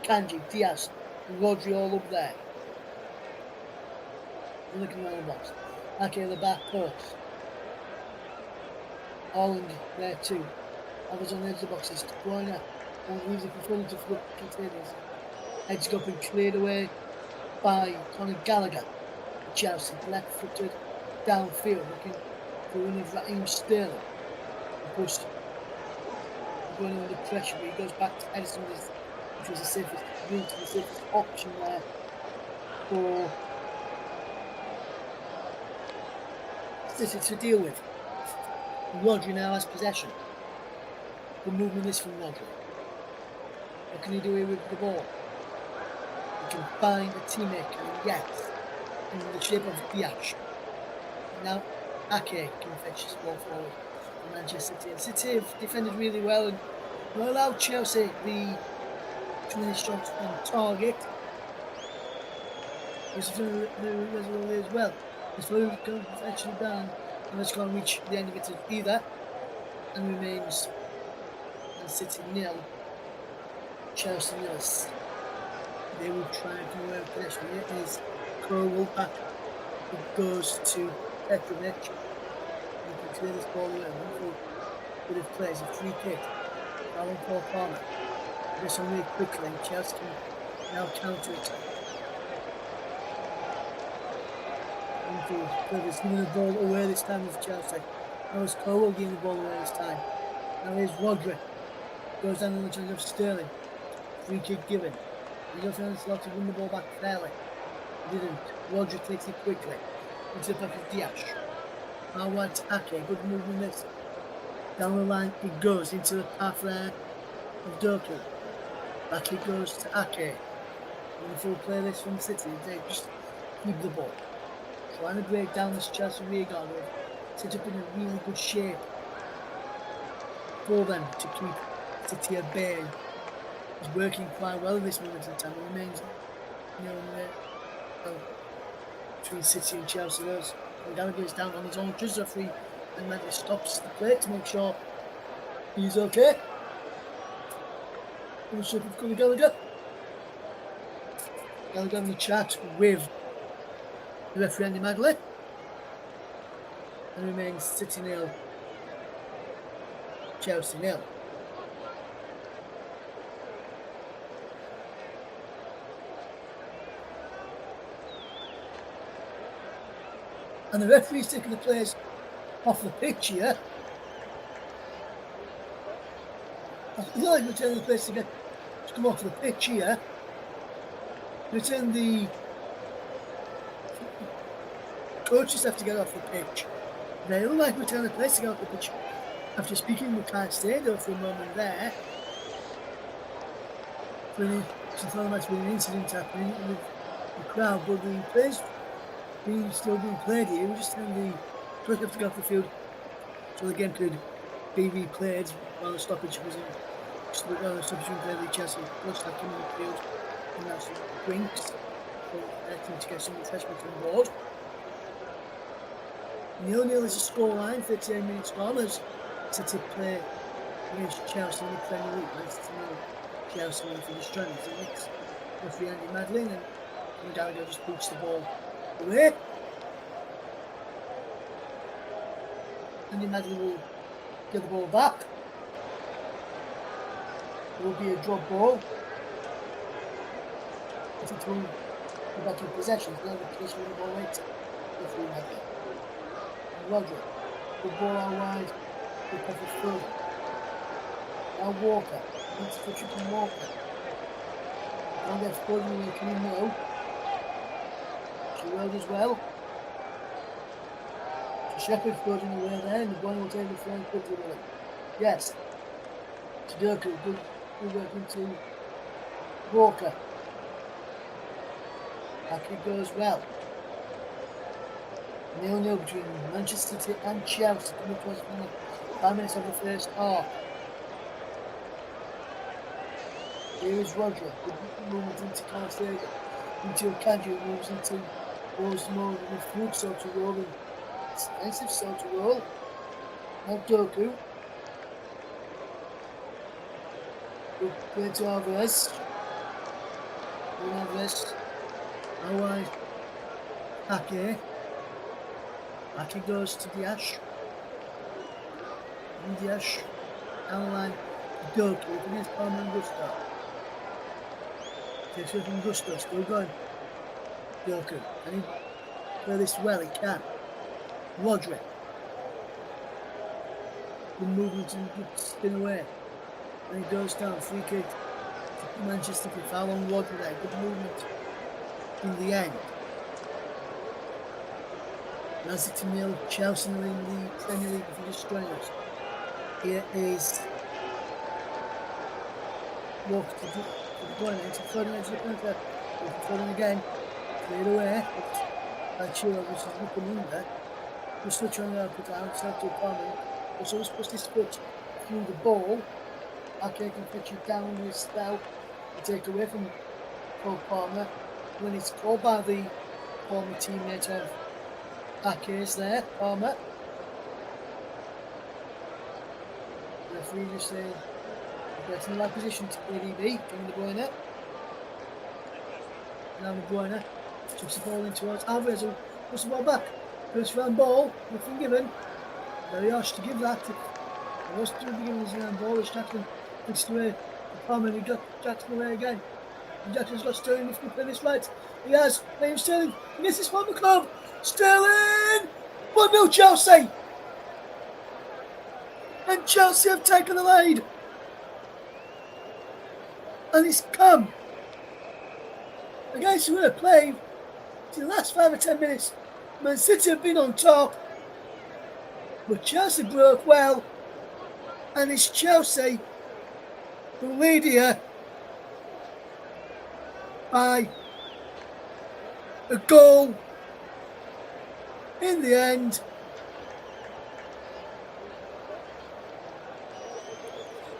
Kanji, Diaz, and Rodri all up there. Looking around the box. Okay, the back post. Holland there too. Others on the edge of the boxes. De Bruyne won't lose it before to flip containers. Edged up and cleared away by Conor Gallagher. Chelsea left footed downfield looking for one of Raheem Sterling. Pushed going under pressure, but he goes back to Edison, which was the safest route, the safest option there for City to deal with. Rodri now has possession. The movement is from Rodri. What can he do here with the ball? He can find a teammate, and yes, in the shape of Diaz. Now Ake can fetch this ball forward for Manchester City. And City have defended really well and will allow Chelsea the 20 shots on target. This is very as well. This will go actually down and it's going to reach the end of it either and remains Man City 0, Chelsea 0. They will try to do away with possession. It is Cole back. It goes to Petrovic. You can clear this ball away. Wonderful bit of play. It's a free kick. Alan Paul Palmer. This one really quickly and Chelsea can now counter it. He's giving the ball away this time with Chelsea. Now it's Cole giving the ball away this time. Now here's Rodri. Goes down on the chance of Sterling. Free kick given. He's also on the slot to win the ball back fairly. He didn't. Rodri takes it quickly. Into the back of Diaz. Now wide to Ake. Good movement this. Down the line it goes into the path there of Doku. Back it goes to Ake. Wonderful play this from City. They just keep the ball. Trying to break down this Chelsea rear guard. Set up in a really good shape for them to keep City at bay. It's working quite well in this moment in time. It remains between City and Chelsea. And Gallagher is down on his own, just a free, and Medley stops the play to make sure he's okay. I'm sure if Conor Gallagher. Gallagher having a chat with the referee Andy Madley. And remains City 0, Chelsea 0. And the referee's taking the players off the pitch here. I feel like we're telling the players to come off the pitch here. Return the coaches have to get off the pitch. They look like we're telling the players to get off the pitch. After speaking with Kai Stado for a moment there, some thought there might be an incident happening with the crowd, but the players still being played here. We're just telling the players have to get off the field so the game could be replayed while the stoppage was in. While the stoppage was in the Chelsea, looks like in the field, and that's drinks for to get some refreshment on board. 0-0 is a scoreline, 38 minutes gone as City play against Chelsea in the Premier League. Manchester United, Chelsea win for the strength. The next referee Andy Madlin and Gallagher just boots the ball away. Andy Madlin will get the ball back. It will be a drop ball. City will go back in possession. Now the place where the ball went. Referee Madlin. Rodri, the ball out wide, the puck is through. Now Walker, needs to touch it from Walker. Now they're scoring away, can he know? Chilwell as well. So Shepherd's scoring away there, and the ball will take the front quickly with him. Yes. Sudoku, good work into Walker. Back it goes well. 0-0 between Manchester City and Chelsea coming towards the 5 minutes of the first half. Here is Roger. Good movement into Carstairs. Into Akanji, moves into towards more of a midfield sort of role and defensive sort of role. Now Doku. Good play to Alvarez. Alvarez. Now wide. Ake. Ake goes to Diash. Diash. Down the line. Doku against Palmer and Gusto. Takes it from Gusto. Still going. Doku. Can he play this well? He can. Rodri. Good movement and good spin away. And he goes down. Free kick to Manchester City. Foul on Rodri there. Good movement in the end. Leicester to nil. Chelsea in the Premier League if you're just joining us. Here is Walker to the corner. It's a flooding edge of the counter. Flooding again. Cleared away. By Chilwell, which is looking under. We're still trying to put it outside to Palmer. Also, we're supposed to switch through the ball. Ake can pitch it down with Stout and take away from Paul Palmer. When it's called by the former teammate of Ake's there, Palmer. The referee just saying, get in the right position to KDB, Kevin De Bruyne. Now De Bruyne chucks the ball in towards Alvarez, who puts the ball back. First round ball, nothing given. Very harsh to give that. It was to be given as a round ball, as Jackson puts it away. Palmer, and he got Jackson away again. And Jackson's got Sterling if he can play this right. He has. Raheem Sterling. He gets this from the club. Sterling! 1-0 Chelsea! And Chelsea have taken the lead. And it's come against who have played to the last 5 or 10 minutes. Man City have been on top. But Chelsea broke well. And it's Chelsea who lead here by a goal in the end.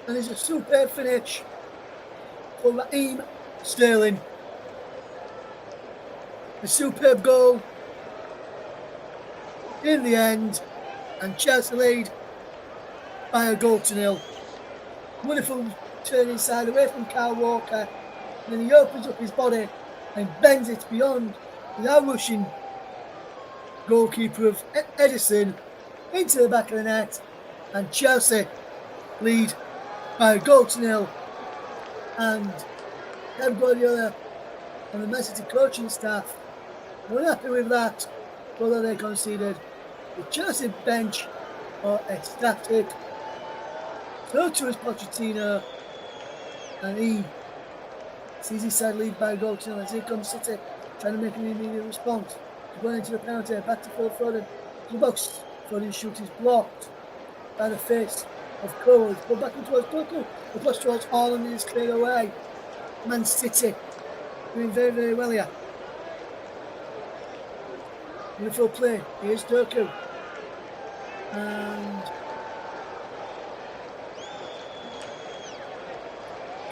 And it's a superb finish for Raheem Sterling. A superb goal in the end. And Chelsea lead by a goal to nil. Wonderful turn inside away from Kyle Walker. And then he opens up his body and bends it beyond the now rushing goalkeeper of Edison into the back of the net. And Chelsea lead by a goal to nil. And Pep Guardiola and the Man City coaching staff were happy with that, although they conceded. The Chelsea bench are ecstatic. So too is Pochettino, and he sees his side lead by a goal to nil. As here comes City trying to make an immediate response. Going into the penalty, back to Phil Foden to the box. Foden's shoot is blocked by the face of Cole. It's back in towards Doku. The push towards Haaland is cleared away. Man City doing very, very well here. Beautiful play. Here's Doku. And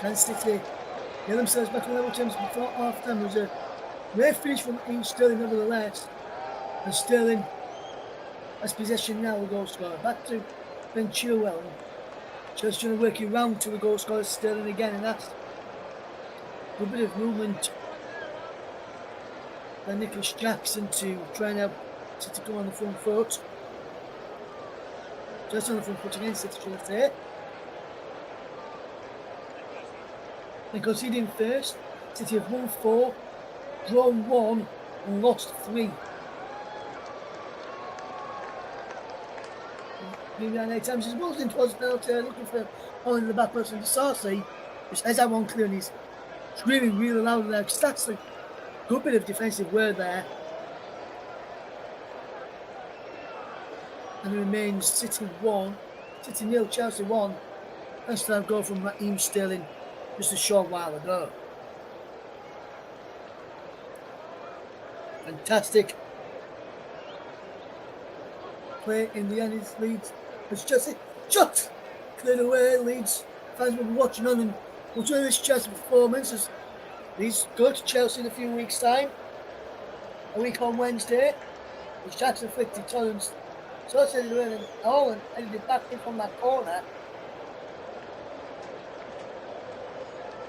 can City get themselves back on level terms before half time? There was a great finish from Raheem Sterling nevertheless. And Sterling has possession now, the goal scorer. Back to Ben Chilwell. Just trying to work it round to the goal scorer Sterling again, and that's a bit of movement by Nicholas Jackson to try and help City come on the front foot. Just on the front foot against City, should I say. They conceded first. City have won 4, drawn 1, and lost 3. Behind 8 times, he's walked in towards the penalty, looking for holding the back post, and Sarsi, which has that one clear, and he's screaming really loud there, because that's a good bit of defensive work there. And it remains City 1, City 0, Chelsea 1. Thanks to that goal from Raheem Sterling just a short while ago. Fantastic play in the end. It leads. It's Chelsea shot cleared away. Leeds fans will be watching on and What's with this Chelsea performance is he's good to Chelsea in a few weeks' time. A week on Wednesday, the Sharks inflicted tons. So said and Holland headed it back in from that corner.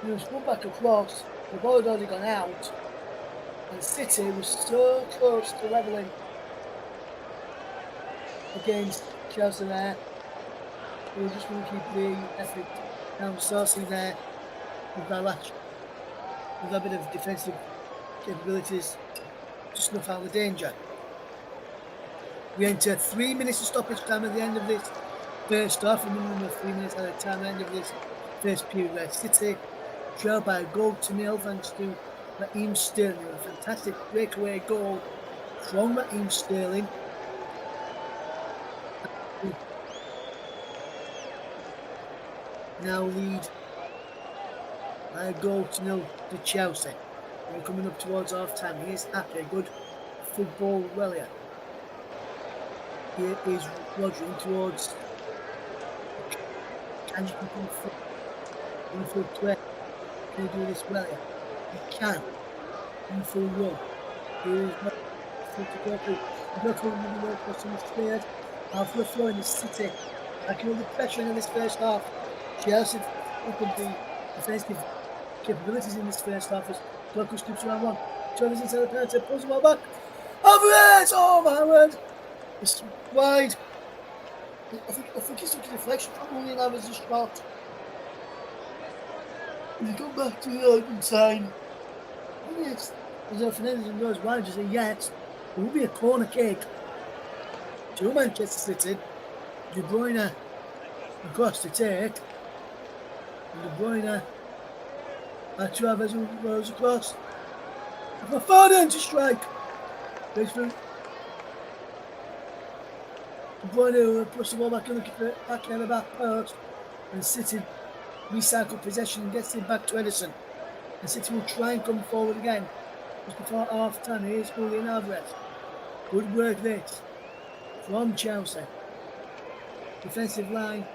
He was put back across. The ball had already gone out. And City was so close to levelling against Chelsea there. They were just going to keep the effort down Saucy there with Balach. With a bit of defensive capabilities to snuff out the danger. We enter 3 minutes of stoppage time at the end of this first half, a minimum of 3 minutes at a time at the end of this first period where City trailed by a goal to nil thanks to Raheem Sterling. A fantastic breakaway goal from Raheem Sterling. Now lead by a goal to nil to Chelsea. We're coming up towards half time. Here's Ake, good football well here. Here is Rodri in towards. Can you keep in full play? Can you do this well here? You can. In full run. Here is full to go through. Look over the world question is cleared. Half the floor in the City. I can the pressure in this first half. Chelsea opened the defensive capabilities in this first half as Doku strips around one. Travis inside the penalty, pulls the ball back. Alvarez! Oh my word! It's wide. I think he's took a deflection from Julian Alvarez's shot. If you come back to the open sign, yes. As Fernandez goes wide, just say yes. It will be a corner kick to Manchester City. De Bruyne across to take. And De Bruyne Travis goes across. For Foden to strike. Goes through. De Bruyne will push the ball back and look at it back in the back post. And City recycle possession and gets it back to Ederson. And City will try and come forward again. Just before half time, here's Julian Alvarez. Good work this from Chelsea. Defensive line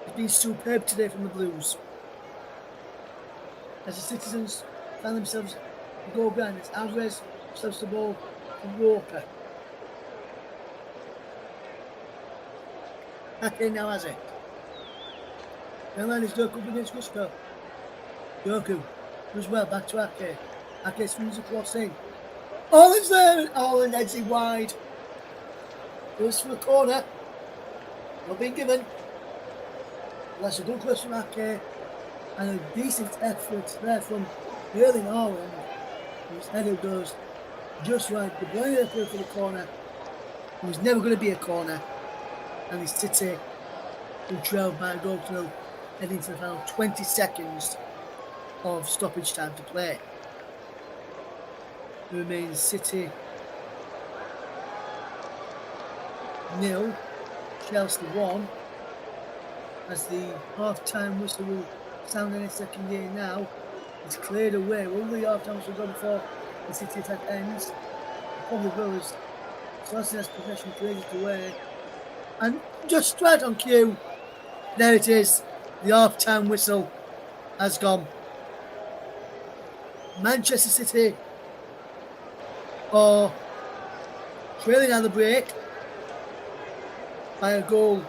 has been superb today from the Blues. As the citizens find themselves a goal behind, it's Alvarez stops the ball from Walker. Ake now has it. The line is Doku up against Gusto. Doku does well, back to Ake. Ake swings across in. Holland's there, Holland heads it wide. Goes for the corner. Not being given. That's a good cross from Ake. And a decent effort there from Erling Haaland. His header goes just right. The Bruyne for the corner. It was never going to be a corner. And it's City who trailed by a goal to nil, heading to the final 20 seconds of stoppage time to play. It remains City 0, Chelsea 1, as the half-time whistle will sound in a second here now. It's cleared away. Will the half-time whistle go before the City attack ends? Probably will, as Chelsea has possession cleared it away. And just right on cue, there it is. The half-time whistle has gone. Manchester City are trailing on the break by a goal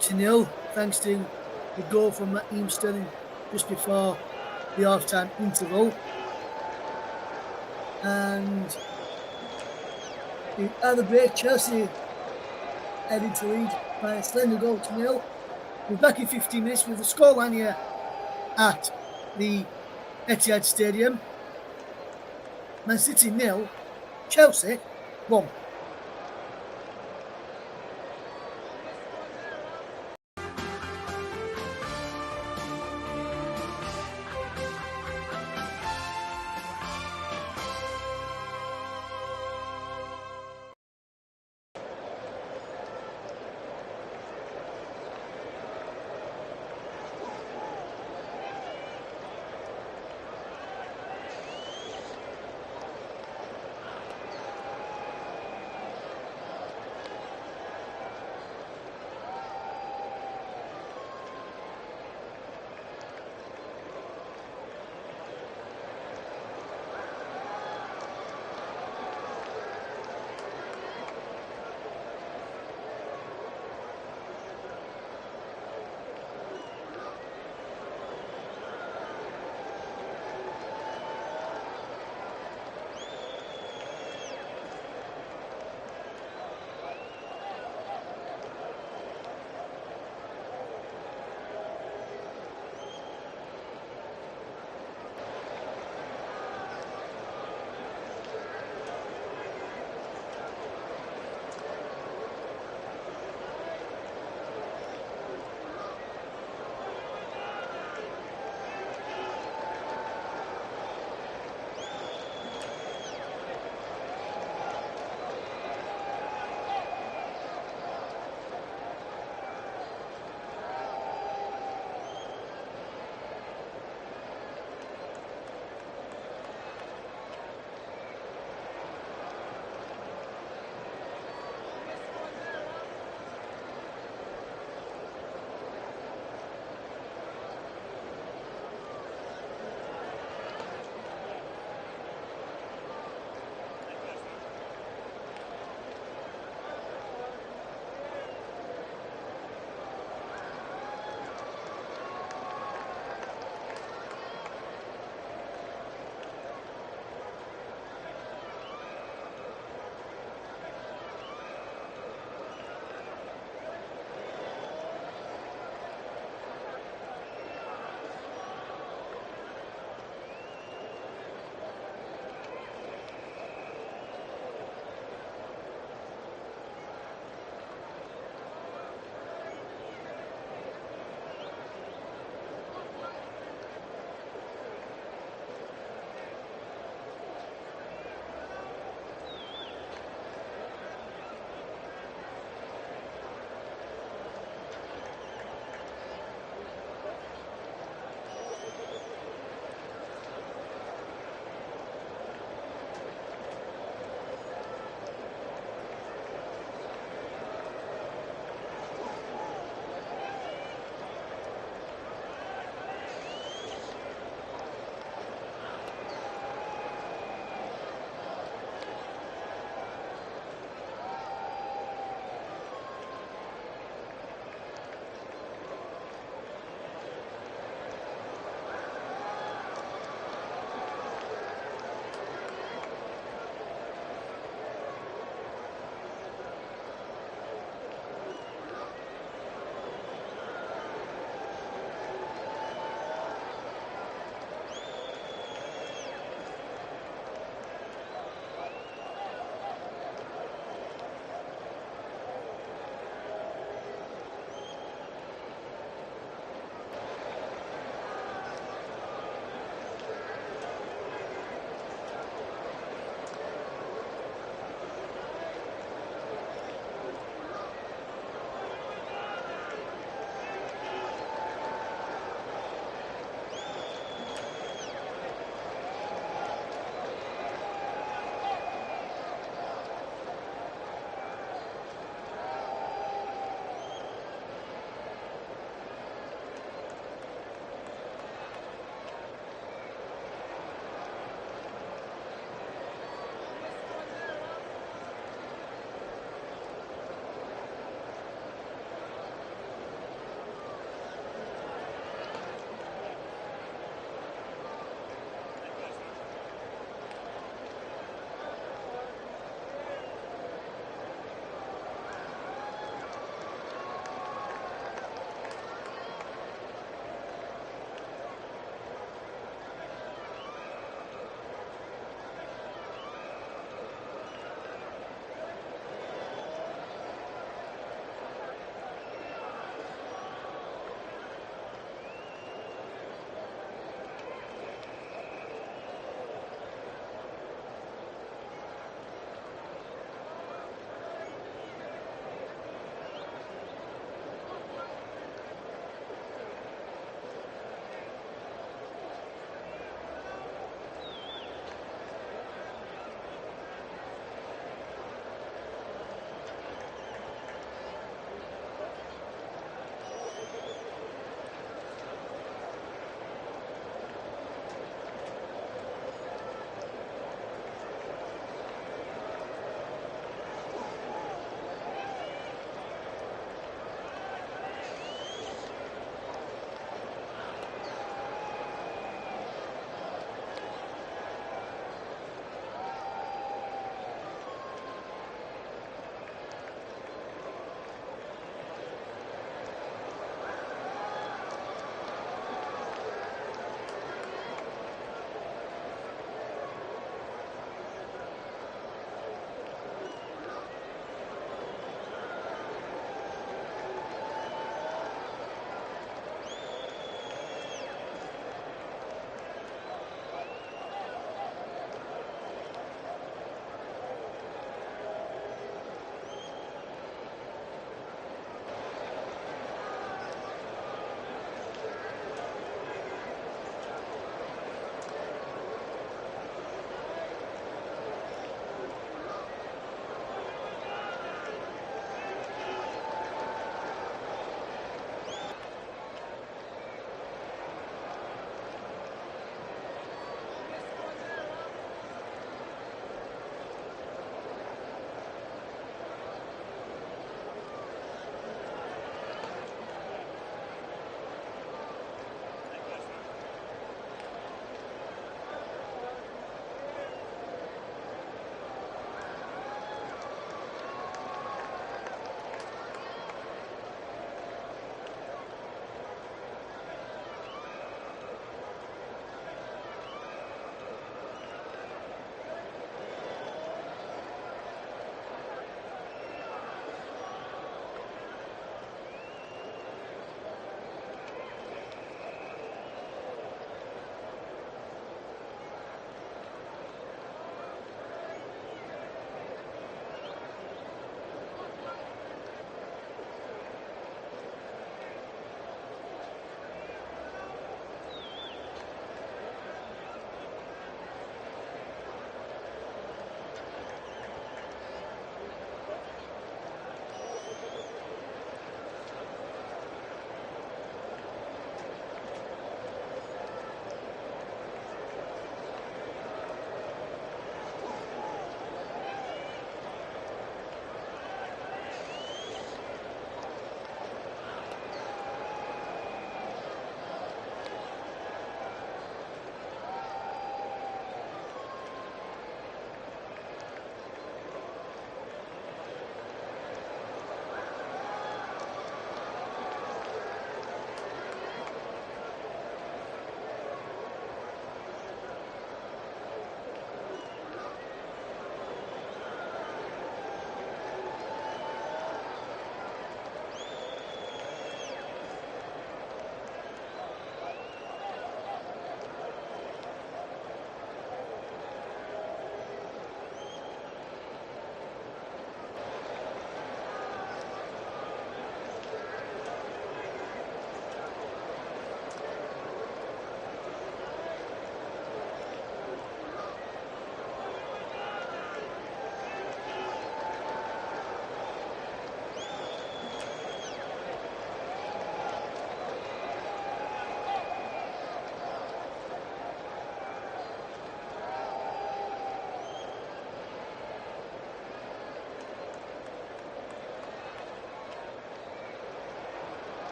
to nil, thanks to the goal from Raheem Sterling just before the half-time interval. And at the break, Chelsea heading to lead by a slender goal to nil. We're back in 15 minutes with the scoreline here at the Etihad Stadium. Man City 0, Chelsea 1.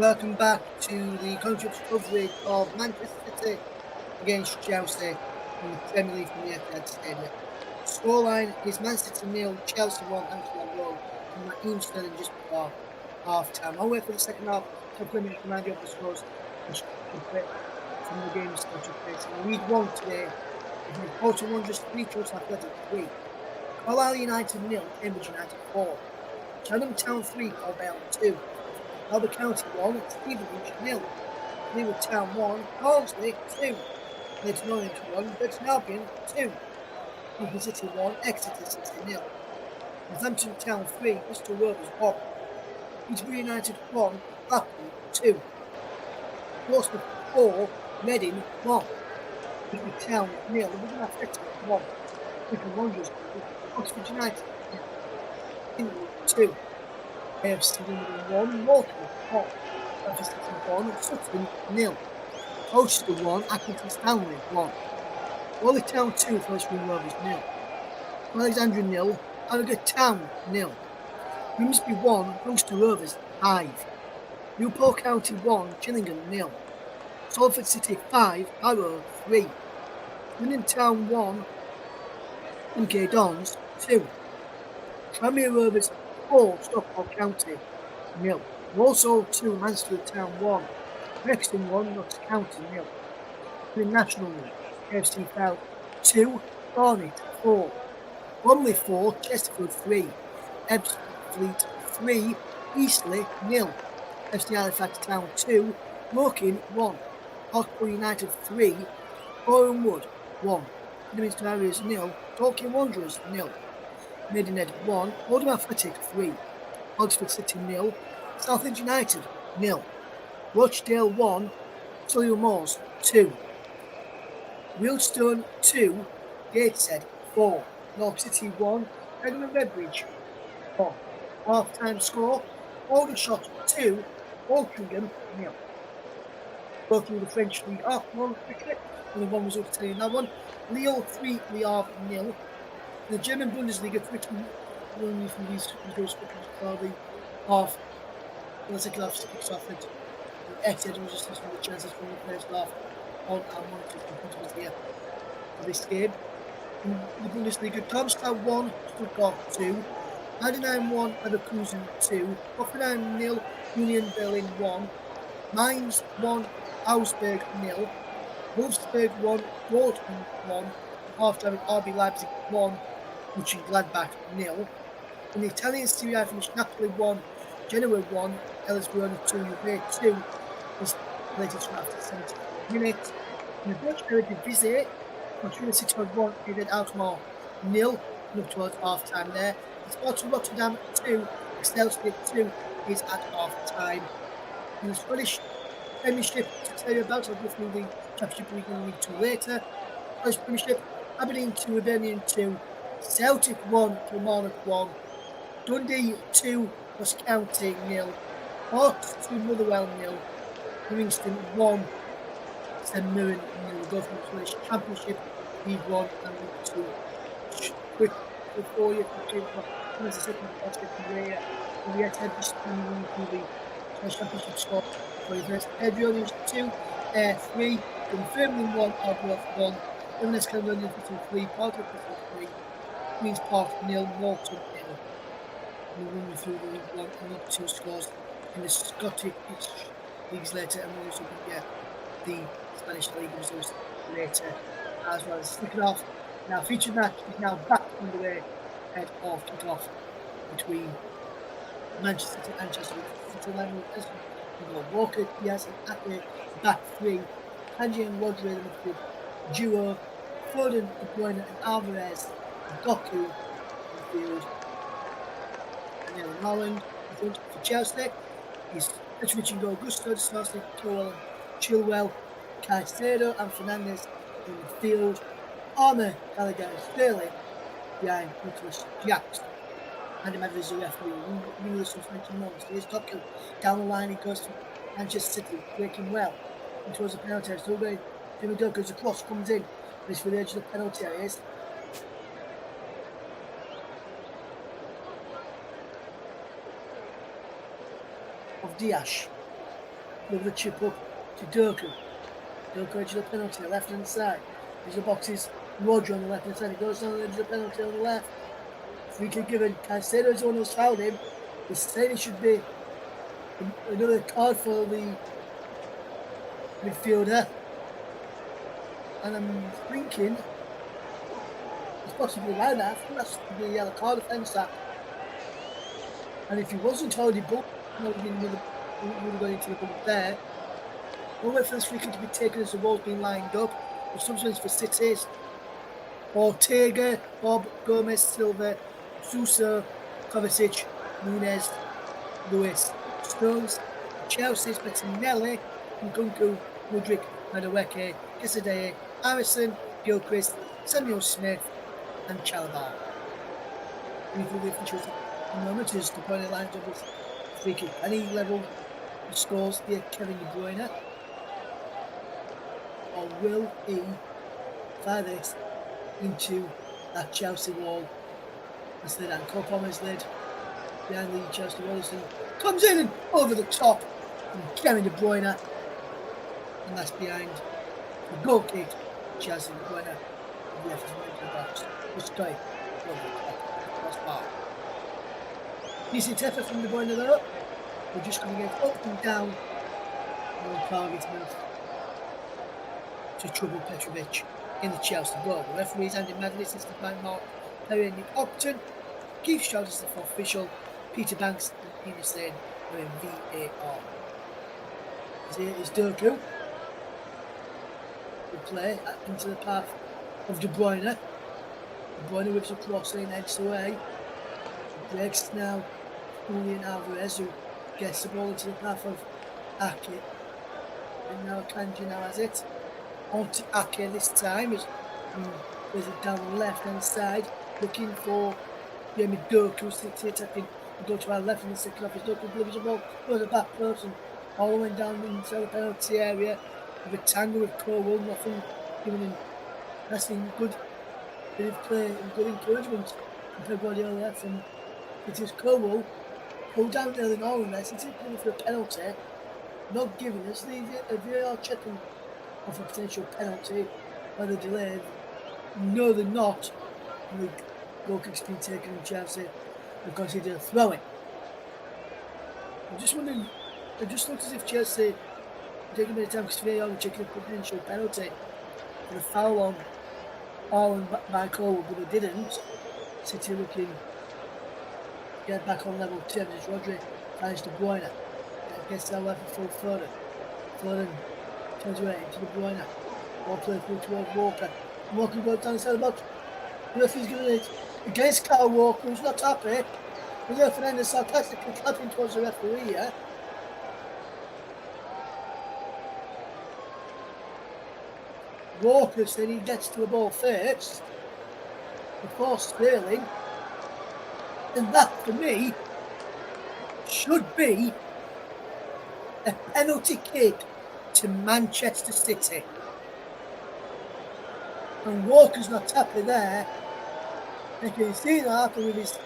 Welcome back to the Contracts coverage of Manchester City against Chelsea in the Premier League from the Etihad Stadium. Scoreline is Man City 0, Chelsea 1, Anfield Road, and Raheem Sterling just before half time. I'll wait for the second half to finish remind you of the scores which took place from the games that took place in League One today. Between Bolton Wanderers 3, Chelsea Athletic 3, Carlisle United 0, Cambridge United 4, Cheltenham Town 3, Cobham 2, Albert County 1, Stevenage 0, Fleetwood Town 1, Barnsley 2, Leighton Orient 1, Burton Albion 2, Lincoln City 1, Exeter City 0, Northampton Town 3, Bristol Rovers 1, Peterborough United 1, Blackpool 2, Portsmouth 4, Reading 1, Ipswich Town 0, Wigan Athletic 1, Wycombe Wanderers 2, Oxford United 0, 2, AFC Wimbledon 1, Morecambe 1, Bradford City 1, Sutton 0, Colchester 1, Accrington Stanley 1, Wally Town 2, Forest Green Rovers 0, Alexandria 0, Harrogate Town 0, Grimsby 1, Gloucester Rovers 5, Newport County 1, Gillingham 0, Salford City 5, Harrow 3, Swindon Town 1, MK Dons 2, Tranmere Rovers 4, Stockport County 0, Walsall 2, Mansfield Town 1, Wrexham 1, Notts County 0, the National League, AFC Fell 2, Barnet 4, Bromley 4, Chesterfield 3, Ebbsfleet 3, Eastleigh 0, FC Halifax Town 2, Morecambe 1, Hartlepool United 3, Boreham Wood 1, Kidderminster Harriers 0, Dorking Wanderers 0, Maidenhead 1, Oldham Athletic 3, Oxford City 0, Southend United 0, Rochdale 1, Solihull Moors 2, Wealdstone 2, Gateshead 4, North City 1, Edinburgh Redbridge 1. Half-time score, Aldershot 2, Altrincham 0. Go through the French League F1 cricket, and the one result to tell you that one. Lille 3, Le Havre 0. The German Bundesliga quickly running through these results for the half. The second half kicks off at Etihad was just listening to the chances from the first half on our monitors in front of us here for this game. In the Bundesliga, Darmstadt 1, Stuttgart 2, Heidenheim 1, Leverkusen 2, Hoffenheim 0, Union Berlin 1, Mainz 1, Augsburg 0, Wolfsburg 1, Dortmund 1, half-time at RB Leipzig 1, Mönchengladbach 0. In the Italian Serie A finished Napoli 1, Genoa 1, Hellas Verona 2, Juve 2 is related to after 70 minutes. In the Dutch Eredivisie, Fortuna Sittard 1, David Alkmaar 0, and up towards half-time there. Sporting Rotterdam 2, Excelsior 2 is at half-time. In the Scottish Premiership, to tell you about, I'll go through the Championship League and League 2 later. Scottish Premiership, Aberdeen 2, Hibernian 2, Celtic 1, Kilmarnock 1, Dundee 2, Ross County 0, Hawks 2, Motherwell 0, Livingston 1, St Mirren 0. Go from the Scottish Championship, League 1 and League 2. Quick before you can as a second plastic career, we had to spin through the Scottish Championship score for the first Edgeworth 2, 3, Dunfermline 1, Arbroath 1, Inverness Caledonian 3, Partick 3, Queen's Park 0, Morton 0. We'll run through the League 1 and League 2 scores in the Scottish leagues later, and we'll also get the Spanish league results later as well. As second half, now featured match is now back underway ahead of kick-off between Manchester City and Chelsea. We've got Walker, Diaz and Ake, back three, Kanji and Rodri in the midfield duo, Foden, De Bruyne and Alvarez, Doku in the field, and then Holland in front for Chelsea is Petrovic and Augusto, Sosnick, Chilwell, Chilwell, Caicedo and Fernandes in the field, Armour, Gallagher and Sterling behind Nicholas Jackson. And imagine as a referee, we need some French moments. Here's Doku down the line, he goes to Manchester City, breaking well and towards the penalty area. Still Jimmy Doku's across, comes in, but it's for the edge of the penalty areas. Of Diaz. With the chip up to Doku. Doku edge of the penalty, left hand side. There's the boxes. Roger on the left hand side. He goes down the edge of the penalty on the left. Free kick given. Caicedo is the one who's fouled him. He's saying it should be another card for the midfielder. And I'm thinking it's possibly around that. I think that's the yellow card offence that. And if he wasn't already booked, he would have gone into the book there. We'll wait for this free kick to be taken as the ball's been lined up. The substance for City's Ortega, Bob, Gomez, Silva, Sousa, Kovacic, Nunez, Lewis, Stones, Chelsea's Bettinelli, Nkunku, Mudryk, Madueke, Casadei, Harrison, Gilchrist, Samuel Smith, and Chalabar. Briefly, the officials at the moment is the point lines of his free kick. Any level scores here, Kevin De Bruyne, or will he fire this into that Chelsea wall? As the Cole Palmer's led behind the Chelsea wall, comes in and over the top from Kevin De Bruyne, and that's behind the goal kick. Chelsea De Bruyne left his way to the box. Just going over the top, crossbar. Decent effort from De Bruyne there. We're just going to get up and down on target enough to trouble Petrovic in the Chelsea goal. The referee's Andy Madley, assisted by Mark Perry and Nick Upton. Keith Stroud is the fourth official. Peter Banks and Peter Slade are in VAR. Here is Doku. The play into the path of De Bruyne. De Bruyne whips a cross in, edged away. Breaks now Julian Alvarez, who gets the ball into the path of Ake. And now Kanji now has it. On to Ake this time. With it down the left hand side. Looking for Jamie Doku, City attacking. Go to our left in the second half. Doku delivers the ball for the back person. All the way down inside the penalty area. With a tangle with Corwell. Nothing giving him pressing. Good bit of play and good encouragement from Pep Guardiola from it is Corwell. Pulled down there in all in this. It's looking for a penalty. Not giving us the VAR checking of a potential penalty by the delay. No, they're not. And the goal kick's been taken in Chelsea and considered a throw-in. I'm just wondering, it just looks as if Chelsea are taking a bit of time because VAR were checking a potential penalty for the foul on Arlen by Cole, but they didn't. City looking to get back on level terms as Rodri finds De Bruyne. Gets that left for Foden. Foden turns away into De Bruyne. Ball play through towards Walker. Walker goes down the side of the box. The referee's giving it against Kyle Walker, who's not happy. The referee is sarcastically clapping towards the referee here. Walker said he gets to the ball first before Sterling. And that, for me, should be a penalty kick to Manchester City. And Walker's not happy there. You can see that happen with his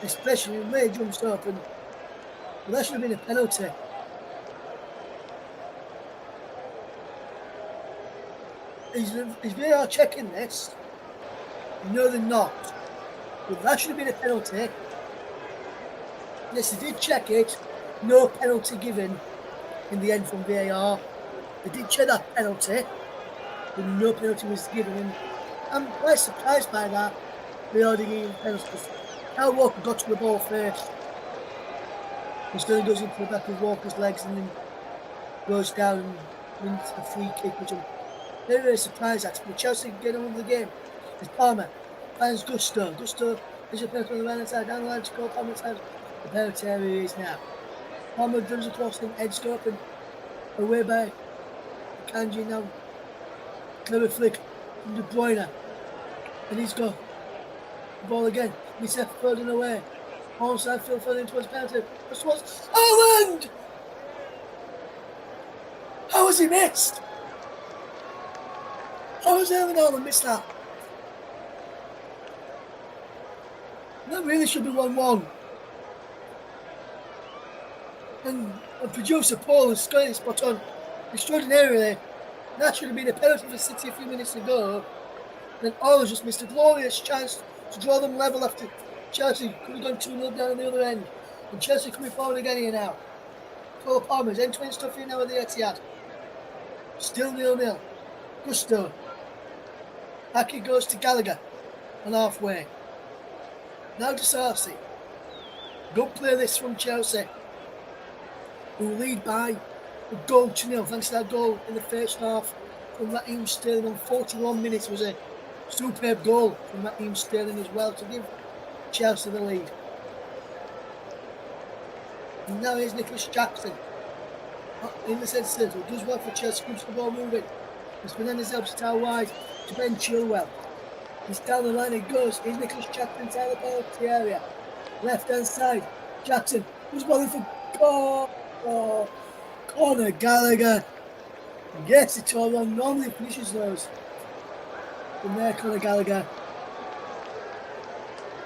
expression when he jumps up, and well, that should have been a penalty. Is VAR checking this? No, they're not. But that should have been a penalty. Yes, they did check it. No penalty given in the end from VAR. They did check that penalty, but no penalty was given. And I'm quite surprised by that. They already gave penalties. Kyle Walker got to the ball first. And Sterling goes into the back of Walker's legs and then goes down and wins a free kick, which I'm very, very surprised at. But Chelsea get on with the game. It's Palmer finds Gusto. Gusto is a penalty on the right hand side, down the line to call Palmer's side. The penalty area is now. Palmer dribbles across and edged open. Away by Kanji now. Clever flick from De Bruyne. And he's got the ball again. He's left Foden away. Onside Phil Foden towards penalty. This was Haaland! How has he missed? How has Erling Haaland missed that? That really should be 1-1. And producer Paul has got it spot on extraordinarily. That should have been a penalty for City a few minutes ago. Then Oilers just missed a glorious chance to draw them level after Chelsea could have gone 2-0 down the other end. And Chelsea coming forward again here now. Cole Palmer's entering stuff here now with the Etihad. Still 0-0. Gusto. Back it goes to Gallagher on halfway. Now to Sarsi. Good play this from Chelsea, who lead by a goal to nil thanks to that goal in the first half from Raheem Sterling on 41 minutes. Was a superb goal from Raheem Sterling as well to give Chelsea the lead. And now here's Nicholas Jackson in the centre circle. Does well for Chelsea, keeps the ball moving. As Fernandes helps it out wide to Ben Chilwell. He's down the line, it goes. Here's Nicholas Jackson inside the penalty area. Left hand side. Jackson was bowling for goal. Oh, Conor Gallagher gets it all wrong. Normally finishes those. From there, Conor Gallagher.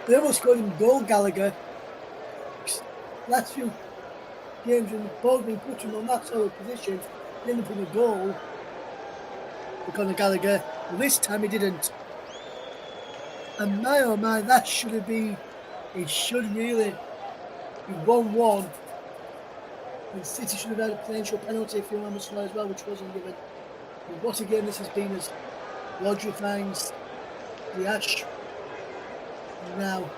They almost called him Goal Gallagher. Last few games when the ball's been put him on that sort of position, he ended up in a goal for Conor Gallagher. But this time he didn't. And my oh my, that should have been, it should really be 1-1. And City should have had a potential penalty if you remember as well, which wasn't given. But what a game this has been as Rodri finds the Ash. And now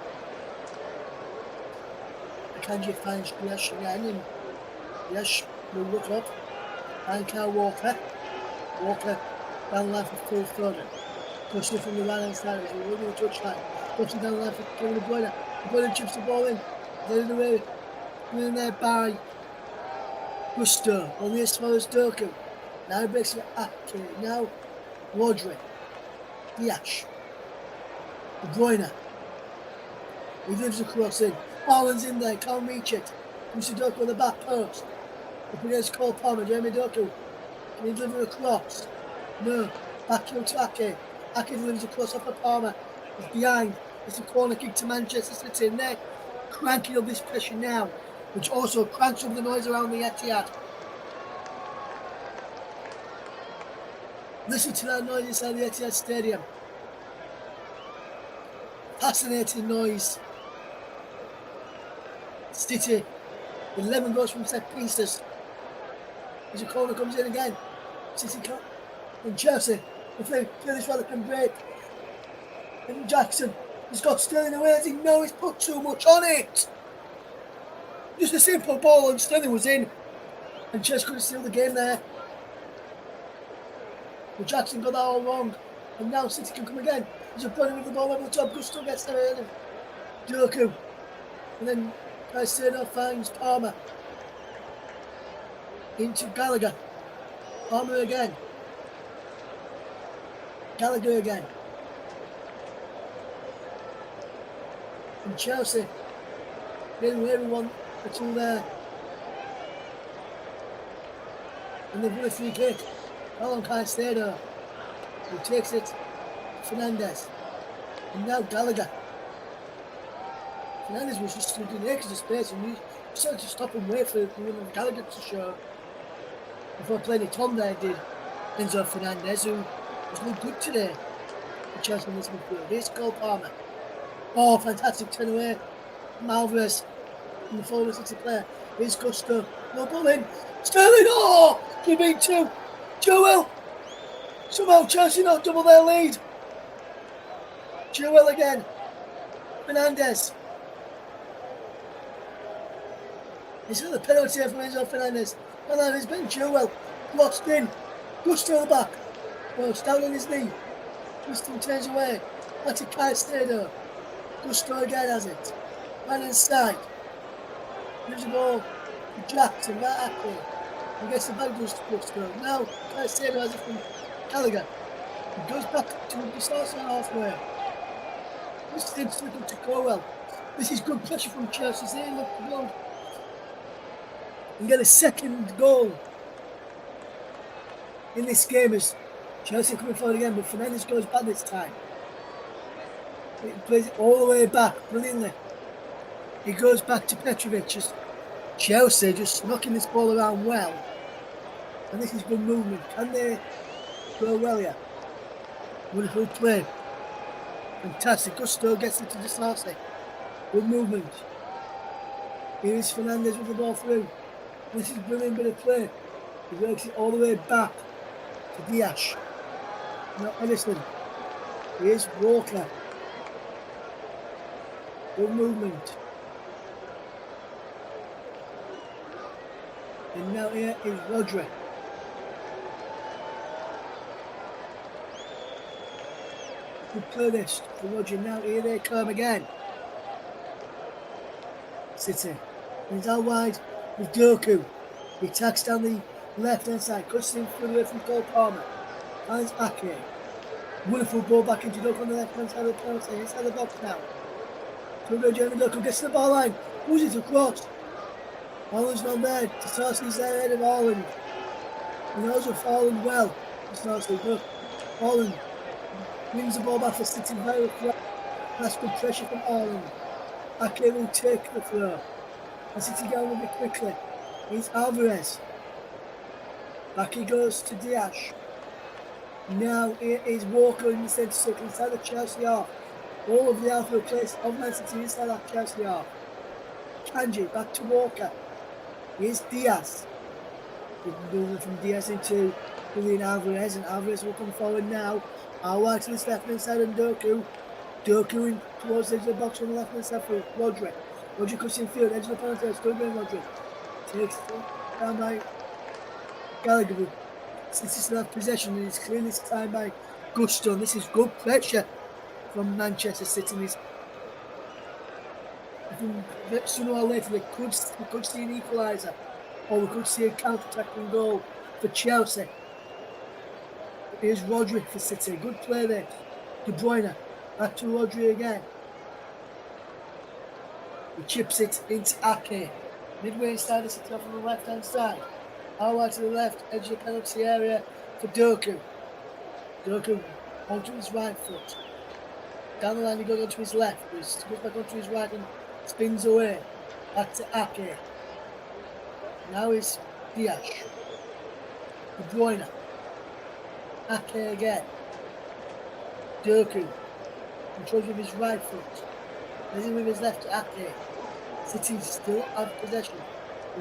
Akanji finds the Ash again, and the Ash will look up. And Kyle Walker. Walker down the line for Phil Foden. Pushing it from the right hand side as we're running the touchline. Pushing down the line for Kevin De Bruyne. De Bruyne chips the ball in. Then away. In there by Gusto. Only as far as Doku. Now he breaks it up. Now Rodri. Diash. De Bruyne. He gives a cross in. Haaland's in there. Can't reach it. Mr. Doku on the back post. Up against Cole Palmer. Jeremy Doku. Can he deliver a cross? No. Back to Ake. Ake delivers a cross off of Palmer. He's behind. It's a corner kick to Manchester City. And they're cranking up this pressure now, which also cranks up the noise around the Etihad. Listen to that noise inside the Etihad Stadium. Fascinating noise. City, 11 goals from set pieces. As a corner comes in again. City can't. And Chelsea, if they feel this rather can break. And Jackson, he's got Sterling away. As he knows he's put too much on it. Just a simple ball and Sterling was in. And Chelsea could have sealed the game there. But Jackson got that all wrong. And now City can come again. He's a running with the ball over the top. Gusto gets there early. Doku. And then Caicedo finds Palmer. Into Gallagher. Palmer again. Gallagher again. And Chelsea. Getting where we want the two there. And they've won a free kick. Alan Caicedo. Who takes it. Fernandes. And now Gallagher. Fernandes was just stood in the extra space and he started to stop and wait for Gallagher to show. Before playing it on there did Enzo Fernandez, who was not good today for Chelsea in this midfield. Here's Cole Palmer. Oh, fantastic turn away from Alvarez from the forward City player. Here's Gusto. No ball in. Sterling! Oh! 3-2. Joel! Somehow Chelsea not double their lead. Joel again. Fernandes. He's got the penalty from Enzo Fernandez. And then it's Ben Chilwell. Lost in. Gusto back. Oh, down on his knee. Tristan turns away. Back to Caicedo. Gusto again has it. Right inside. Gives the ball to Jackson. Right at it. He gets the ball goes to Gusto. Now Caicedo has it from Gallagher. He goes back to the starts halfway. This is looking to go well. This is good pressure from Chelsea. They look to go and get a second goal in this game as Chelsea coming forward again, but Fernandes goes back this time. He plays it all the way back, brilliantly. He goes back to Petrovic as Chelsea just knocking this ball around well. And this is good movement. Can they go well here? Wonderful play. Fantastic. Gusto gets it to Disasi. Good movement. Here is Fernandez with the ball through. This is a brilliant bit of play. He works it all the way back to Diaz. Now Edison. Here's Walker. Good movement. And now here is Rodri. Good play this for Rodri. Now here they come again. City. He's out wide with Doku. He attacks down the left hand side. Cuts in through the way from Cole Palmer. Finds back here. Wonderful ball back into Doku on the left hand side of the penalty. Inside the box now. Jeremy Doku gets to the ball line. Moves it across. Haaland's not there. Disasi's there ahead of Haaland. He knows with Haaland well. Disasi, but Haaland wins the ball back for City very well. That's good pressure from Haaland. Ake will take the throw. And City get on with it quickly. It's Alvarez. Back he goes to Diaz. Now it is Walker in the centre circle inside the Chelsea half. All of the outfield place of Man City inside that Chelsea half. Kanji back to Walker. Here's Diaz. Moving from Diaz into Julian Alvarez, and Alvarez will come forward now. Out wide to the left hand side and Doku. Doku in towards the edge of the box on the left hand side for Rodri. Rodri cuts in field, edge of the penalty, still going Rodri. Takes it down by Gallagher. Since he still has possession, and it's cleared this time by Gusto. This is good pressure from Manchester City. Sooner or later, we could see an equaliser, or we could see a counter-attacking goal for Chelsea. Here's Rodri for City. Good play there. De Bruyne. Back to Rodri again. He chips it into Ake. Midway inside the City off on the left-hand side. All right to the left, edge of the penalty area for Doku. Doku onto his right foot. Down the line he goes onto his left. He goes back onto his right and spins away. Back to Ake. Now it's Diaz. De Bruyne. Ake again. Doku. Controls with his right foot. Plays with his left to Ake. City still have possession.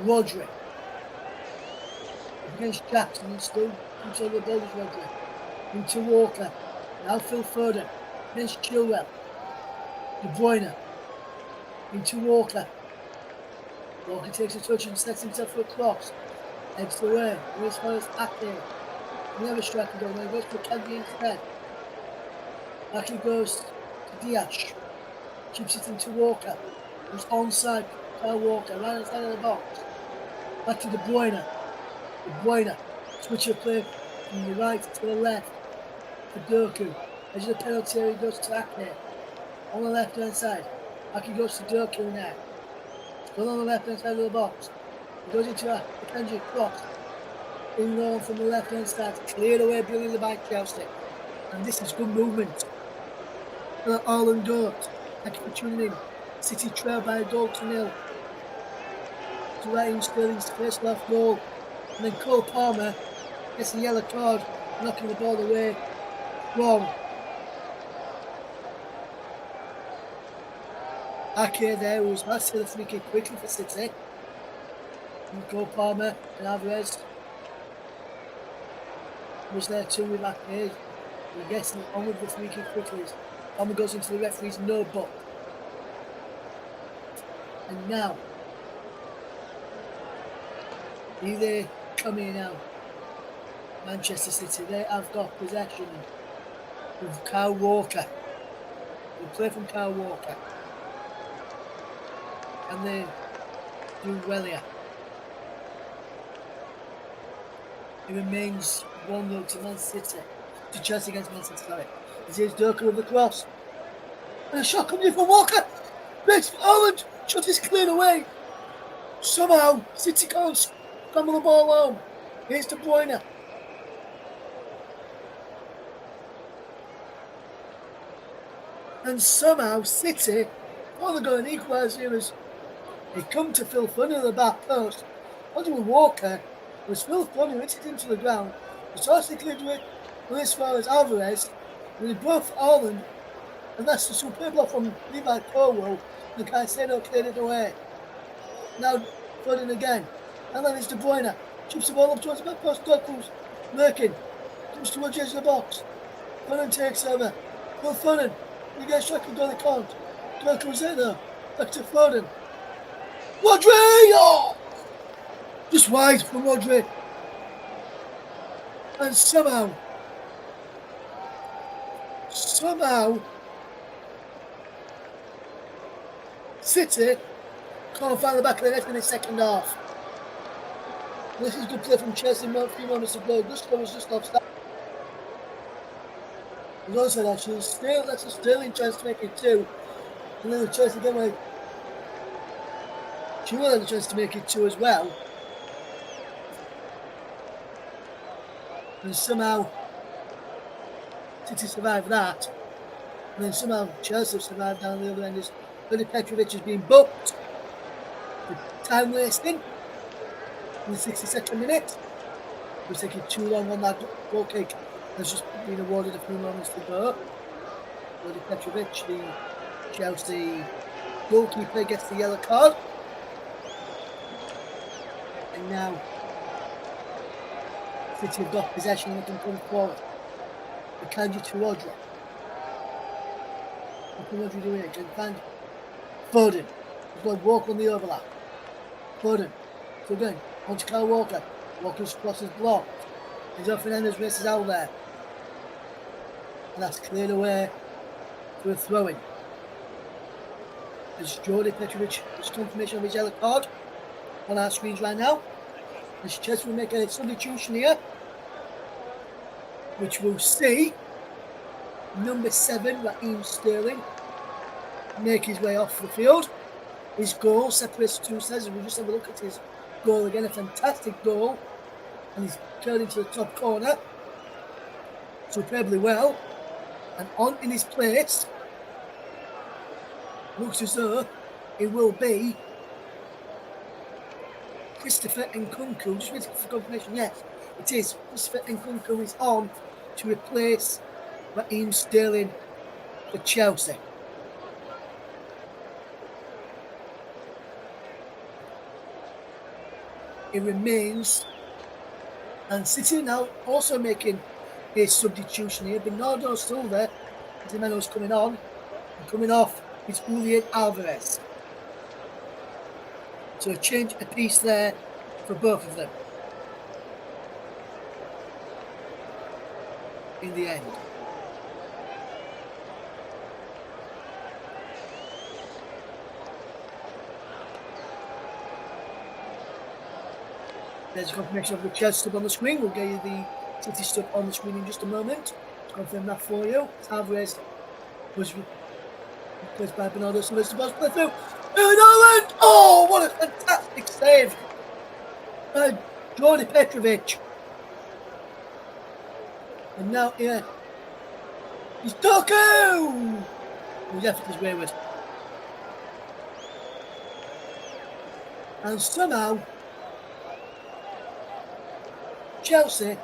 Rodri. Against Jackson, and still control the ball with Rodri. Into Walker. Now Phil Foden. Against Chilwell. De Bruyne. Into Walker. Walker takes a touch and sets himself for a cross. Heads the way. Here's Forrest Ake. Never striking goal. Now he goes for Kanji instead. Ake goes to Diaz. Chips it into Walker. Who's onside. Kyle Walker. Right inside of the box. Back to De Bruyne. De Bruyne. Switch of play from the right to the left. For Doku. Edge of the penalty area goes to Ake. On the left hand side. Ake goes to Doku now. Still on the left hand side of the box. He goes into a Kanji cross. In low from the left hand side. Cleared away brilliantly by Chelsea. And this is good movement. Haaland goes. Thank you for tuning in. City trail by a goal to nil. To Raheem Sterling's first half goal. And then Cole Palmer gets a yellow card, knocking the ball away. Wrong. Ake there was about to the free kick quickly for City. And Cole Palmer and Alvarez was there too with Ake. He gets on with the free kick quickly. Palmer goes into the referee's no book. And now, here they come here now. Manchester City, they have got possession with Kyle Walker. They play from Kyle Walker. And they do well here. It remains 1-0 to Man City. To Chelsea against Man City, sorry. Here's Doku with the cross. And a shot comes in from Walker. Makes Haaland. Shot is cleared away. Somehow, City can't scramble the ball home. Here's De Bruyne. And somehow, City, all they're going to equalise here is He come to Phil Foden at the back post. Onto Walker. It was Phil Foden who hit it into the ground. Precisely cleared with Luis Suarez Alvarez. And they both Ireland. And that's the superb block from Levi Colwell. And Caicedo cleared it away. Now Foden again. And then it's De Bruyne. Chips the ball up towards the back post. Dockles. Merkin. Comes towards the edge of the box. Foden takes over. Phil Foden. He gets struck and goal they can't. Dockles in there. Back to Foden. Rodri! Oh! Just wide from Rodri. And somehow, City can't find the back of the net in the second half. This is good play from Chelsea a few moments ago. Gusto was just offside. There's also actually still that's a Sterling chance to make it 2. And then the chance again where Chilwell had a chance to make it 2 as well. And somehow City survived that. And then somehow Chelsea survived down the other end as Vili Petrovic has been booked for time wasting in the 62nd minute. It was taking too long on that goal kick. Has just been awarded a few moments to go. Vili Petrovic, the Chelsea goalkeeper, gets the yellow card. And now City have got possession and they can come forward. Akanji to Rodri. What can Rodri do here? Can find Foden. He's going to walk on the overlap. Foden. So again, on to Kyle Walker. Walker's cross is blocked. Enzo Fernandez races out there. And that's cleared away for a throw-in. As Jordi Petrovic has confirmation of his yellow card on our screens right now. And Chelsea will make a substitution here, which will see number 7, Raheem Sterling, make his way off the field. His goal separates two sides, and we'll just have a look at his goal again. A fantastic goal, and he's curled into the top corner superbly well. And on in his place, looks as though it will be Christopher Nkunku. Just waiting for confirmation. Yes, it is. Christopher Nkunku is on to replace Raheem Sterling for Chelsea. It remains, and City now also making a substitution here. Bernardo Silva, Jimenez coming on, and coming off is Julian Alvarez. So a change a piece there for both of them in the end. There's a confirmation of the Chelsea stub on the screen. We'll get you the City stub on the screen in just a moment. Let's confirm that for you. Alvarez was replaced by Bernardo Silva. The ball's played through. Ireland! Oh, what a fantastic save by Jordi Petrovic. And now here is Doku! His effort is wayward. And somehow Chelsea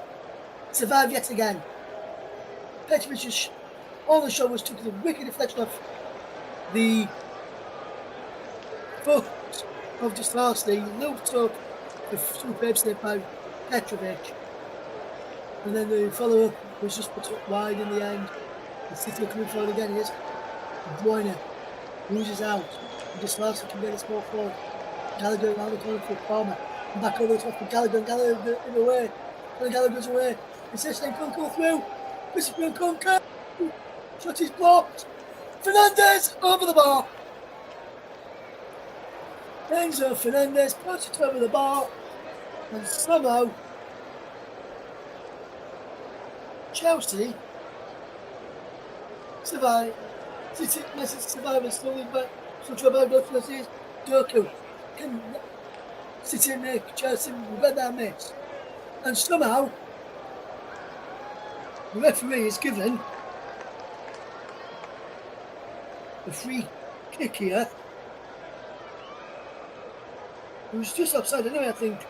survive yet again. Petrovic's on the shot was took the wicked deflection of the foot of just lastly. Looked up the superb save by Petrovic. And then the follow up was just put up wide in the end. The City are coming forward again. Here's De Bruyne loses out. And just lastly can get his ball forward. Gallagher around the corner for Palmer. And back over the top for Gallagher. And Gallagher in the way. And Gallagher goes away. It's Nkunku through. Christopher Nkunku. Shot is blocked. Fernandez over the bar. Enzo Fernandez puts it over the bar. And somehow Chelsea survive. City message survival slowly back. So trouble goes to the Doku. Can City make Chelsea with that miss? And somehow the referee is given the free kick here It was just offside anyway, I think.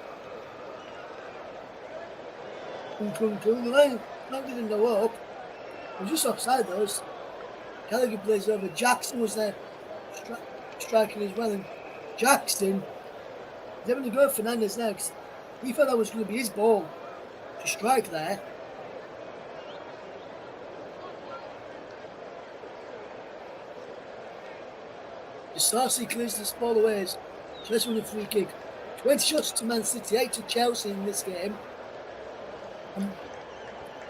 The line didn't go up. It was just offside those. Gallagher plays over. Jackson was there striking as well. And Jackson, he's having to go at Fernandez next. He thought that was going to be his ball to strike there. Sarsi clears the ball away. Chelsea win a free kick. 20 shots to Man City, 8 to Chelsea in this game.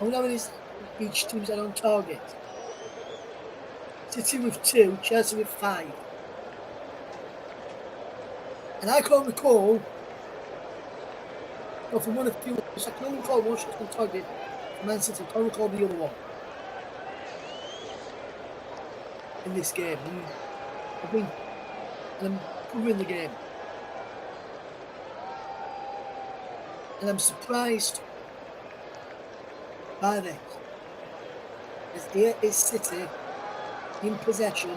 How many each team's had on target? City with 2, Chelsea with 5. And I can't recall, well, from one of the few, I can only recall one shot on target for Man City. I can't recall the other one in this game. I'm covering the game. And I'm surprised by this. As here is City in possession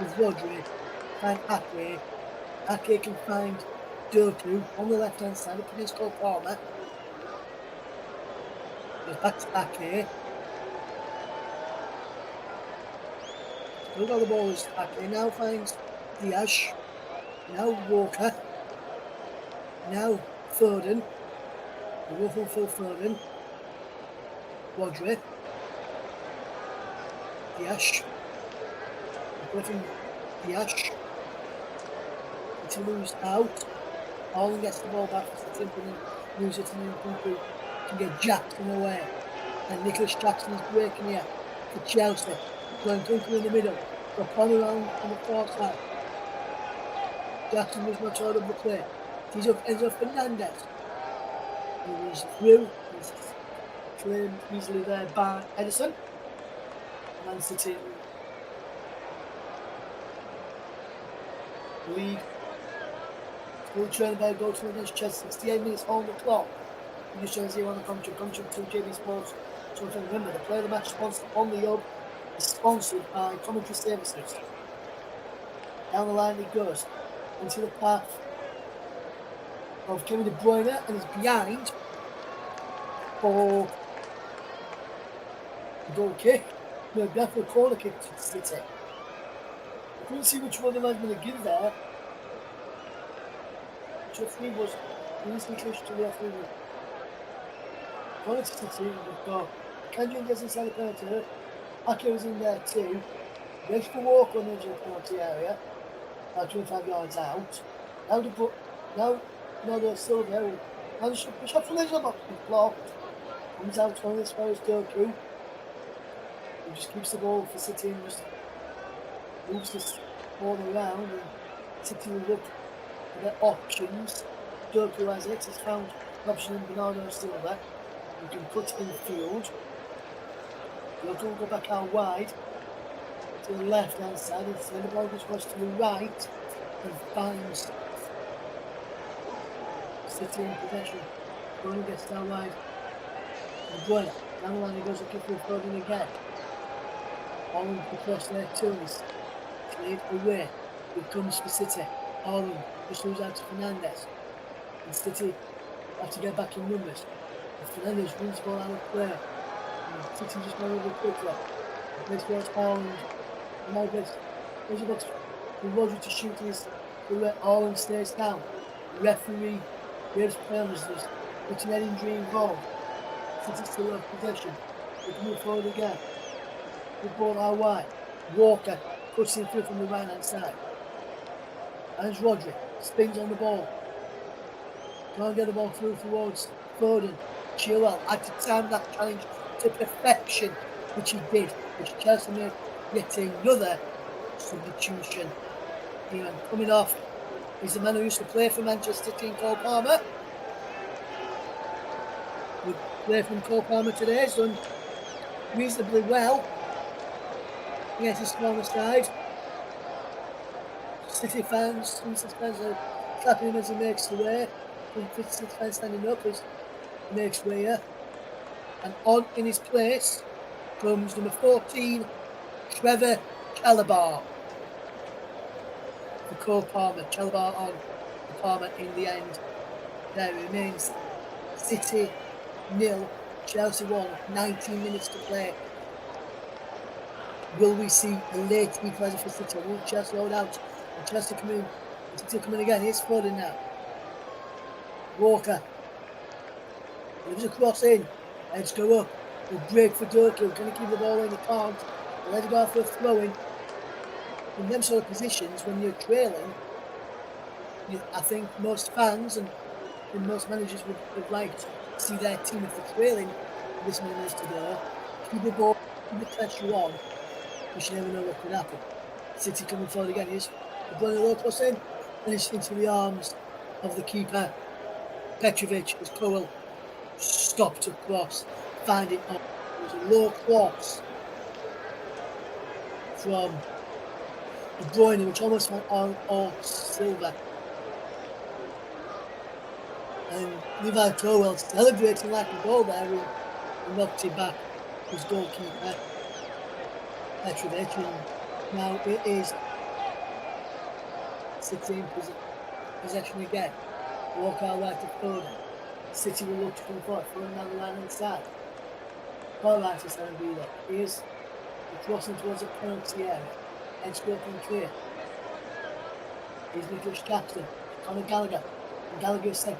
with Rodri, find Ake. Ake can find Doku on the left hand side, up against Cole Palmer. Goes back to Ake. Still got the ball as Ake, now finds Diaz. Now Walker. Now Foden. The Ruffle Phil Foden. Rodri. Diaz. Griffin Diaz. To lose out. Haaland gets the ball back for the Timber and lose it, and then Nkunku can get Jackson away. And Nicholas Jackson is breaking here for Chelsea. Going Nkunku in the middle. So Palmer around on the far side. Jackson was not out of the play. He's up Enzo Fernandez. He was through. He's cleared easily there by Edison. Man City lead. Still trained by Goldson against Chelsea. 68 minutes on the clock. You just trying to see on the contract to JB Sports. So remember, the player of the match sponsor on the Hub is sponsored by Commentary Services. Down the line it goes into the path of Kevin De Bruyne, and is behind for the goal kick. No, behind for a corner kick to City. I couldn't see which one the man's going to give there. Which referee was recently switched to the referee. Corner to City, we've got Kendrick gets inside the penalty. Ake was in there too. Goes for walk on the edge of the penalty area. 25 yards out. Now they're still there. Now the shot from the box is blocked. Comes out on as far as Doku. He just keeps the ball for City and just moves this ball around. And City will look at their options. Doku has it. He's found an option in Bernardo Silva. You can put in field. Doku will go back out wide to the left hand side, and the ball just goes to the right and finds City in possession. Going gets down wide. De Bruyne, down the line he goes a kick with Foden again. Haaland across there too, he's cleared away. It comes for City. Haaland just moves out to Fernandez. And City have to get back in numbers. And Fernandez runs the ball out of play. And City just went over quickly. Plays towards Haaland. And now gets Rodri to shoot his Haaland stays down. The referee gives penalties. There's an injury involved. City still have possession. They can move forward again. The ball out wide. Walker puts him through from the right hand side. And it's Rodri. Spins on the ball. Can't get the ball through towards Foden. Chilwell had to time that challenge to perfection, which he did. Which Chelsea made yet another substitution. And coming off is the man who used to play for Manchester City, Cole Palmer. We play from Cole Palmer today. He's done reasonably well. Yes, he's on the side. City fans are clapping him as he makes the way. City fans standing up as he makes way here. And on in his place comes number 14, Trevor Chalobah. For Cole Palmer, Chalobah on the Palmer in the end. There remains City 0, Chelsea 1, 19 minutes to play. Will we see a late equaliser for City? Will Chelsea hold out? Will Chelsea come in? Will City come in again? Here's Foden now. Walker. Gives a cross in. Heads go up. He'll break for Doku. Can he keep the ball in? He can't. He'll let it go for a throw in. In them sort of positions, when you're trailing, I think most fans and most managers would like to see their team, if they're trailing this many minutes to go, keep the ball, keep the pressure on. You should never know what could happen. City coming forward again. He's running a low cross in, and it's into the arms of the keeper, Petrovic, as Cowell stopped to cross, find it on. It was a low cross from De Bruyne, which almost went on or Silva. And Levi Cowell celebrating like a goal there, who knocked it back his goalkeeper, Petrovic. And now it is City in possession again. Walk out right to Foden. City will look to come forward, Foden down the line on the side. Ball right to San Villa. Here's the crossing towards the penalty area. Edge open clear. Here's Nicholas Jackson. Conor Gallagher. And Gallagher is sent.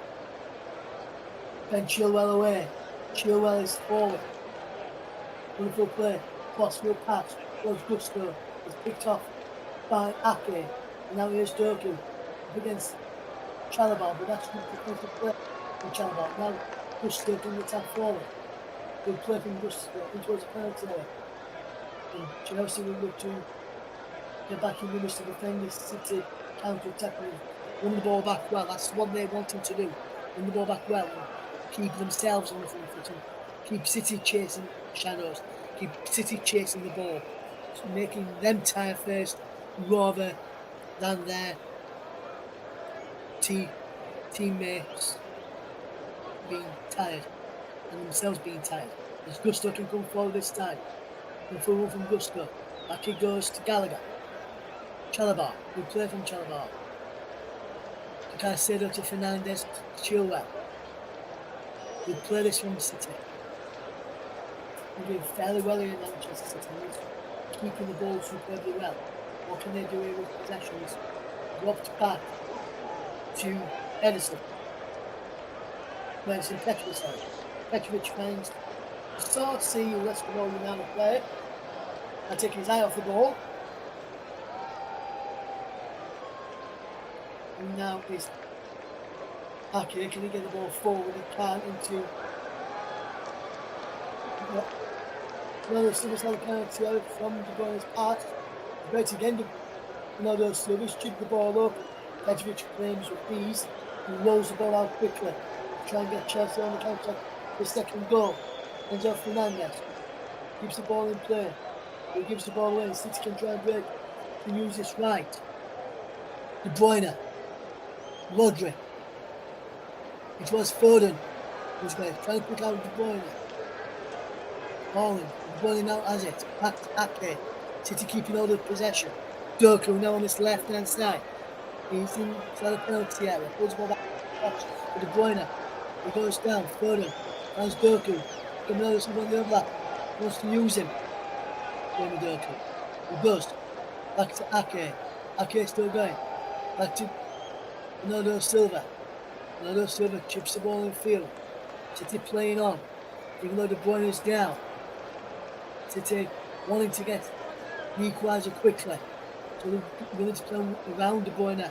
Ben Chilwell away. Chilwell is forward. Wonderful play. Crossfield pass. Towards Gusto. It's picked off by Ake. And now here's Doku. Up against Chalobah, but that's not the perfect play from Chalobah. Now Gusto can attack forward. Good play from Gusto towards the penalty area. And Chelsea will look to get back in the midst to defend this City counter-attack. Win the ball back well. That's what they're wanting to do. Win the ball back well and keep themselves on the front foot and keep City chasing shadows. Keep City chasing the ball. So making them tire first rather than their teammates being tired and themselves being tired. As Gusto can come forward this time. And for one from Gusto. Back it goes to Gallagher. Chalobah. Good play from Chalobah. To Caicedo to Fernandes to Chilwell. Good play this from City. They're doing fairly well here in Manchester City. Keeping the ball superbly well. What can they do here with possessions? Dropped back to Edison. Where's in Petrovic? Sorry. Petrovic finds Sarsi, who lets the ball in out of play. I take his eye off the ball. And now is Ake. Can he get the ball forward? He can't into. No, the Silva's had a penalty out from De Bruyne's pass. Great again. Another Silva's chipped the ball up. Petrovic claims with ease and rolls the ball out quickly to try and get Chelsea on the counter for the second goal. Enzo Fernandez keeps the ball in play. He gives the ball away. City can try and break. Can use this right. De Bruyne. Rodri. It was Foden who's going to try and pick out De Bruyne. Haaland. De Bruyne now has it. Back to Ake. City keeping hold of possession. Doku now on this left hand side. He's inside the penalty area. Pulls the ball back to De Bruyne. He goes down. Foden. Finds Doku. Coming out of someone the other. Wants to use him. Jamie Doku. He goes. Back to Ake. Ake still going. Back to Bernardo Silva. Bernardo Silva chips the ball in the field. City playing on. Even though De Bruyne is down. City wanting to get the equaliser quickly. So they're willing to play around De Bruyne,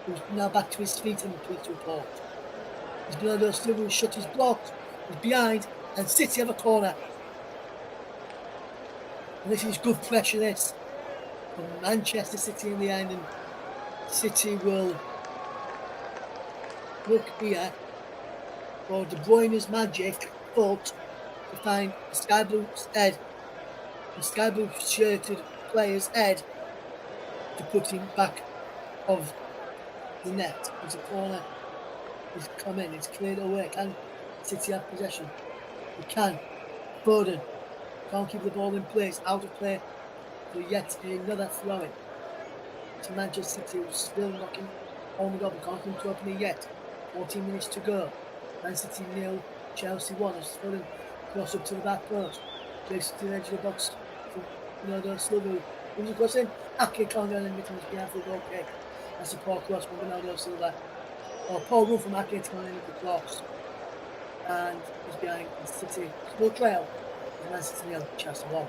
who's now back to his feet and pleased to report. It's Bernardo Silva who shut his blocked. He's behind, and City have a corner. And this is good pressure, this. From Manchester City in the end, and City will look here for De Bruyne's magic foot to find the sky blue's head, the sky blue shirted player's head, to put him back of the net. As a corner has come in, it's cleared away. Can City have possession? They can. Foden can't keep the ball in place, out of play for yet another throw-in to Manchester City, who's still knocking Oh my God, we can't come to open it yet. 14 minutes to go. Man City 0, Chelsea 1. As Foden cross up to the back post. Takes it to the edge of the box. Bernardo Silva. Comes across in. Ake can't get anything to behind for a goal kick. That's a poor cross from Bernardo Silva. Or poor run from Ake to come in with the cross. And he's behind the City. Slow trail. Man City 0, Chelsea 1.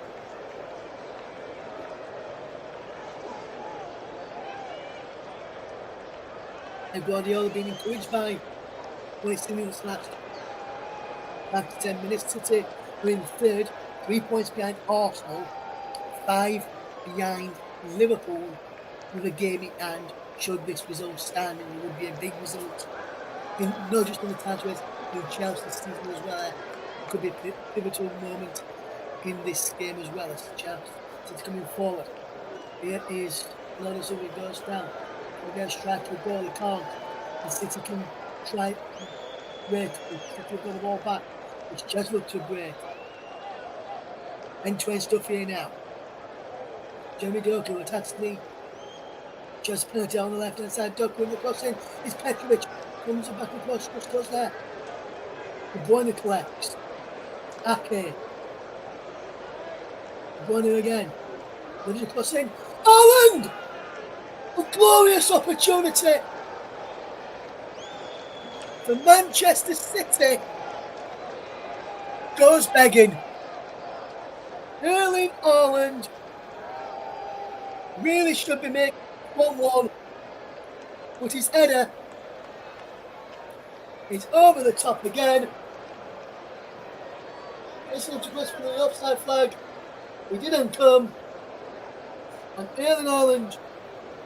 And Guardiola being encouraged by what he's seen in this last 5 to 10 minutes. City are in third, 3 points behind Arsenal, 5 behind Liverpool, with a game in hand. Should this result stand, and it would be a big result, not just in the times where in Chelsea season as well. It could be a pivotal moment in this game as well as Chelsea coming forward. Here is Bernardo Silva goes down. We're going to strike the ball, he can't. And City can try break. City have got the ball back. It's just looked to break. End-to-end stuff here now. Jeremy Doku attacks the Chelsea penalty on the left-hand side. Doku in the crossing is Petrovic. Comes back across, just goes there. De Bruyne collects. Ake. De Bruyne again. Leaves the cross in. Haaland! A glorious opportunity for Manchester City. Goes begging. Erling Haaland really should be making 1-1, but his header is over the top again. This looks to for the offside flag. He didn't come, and Erling Haaland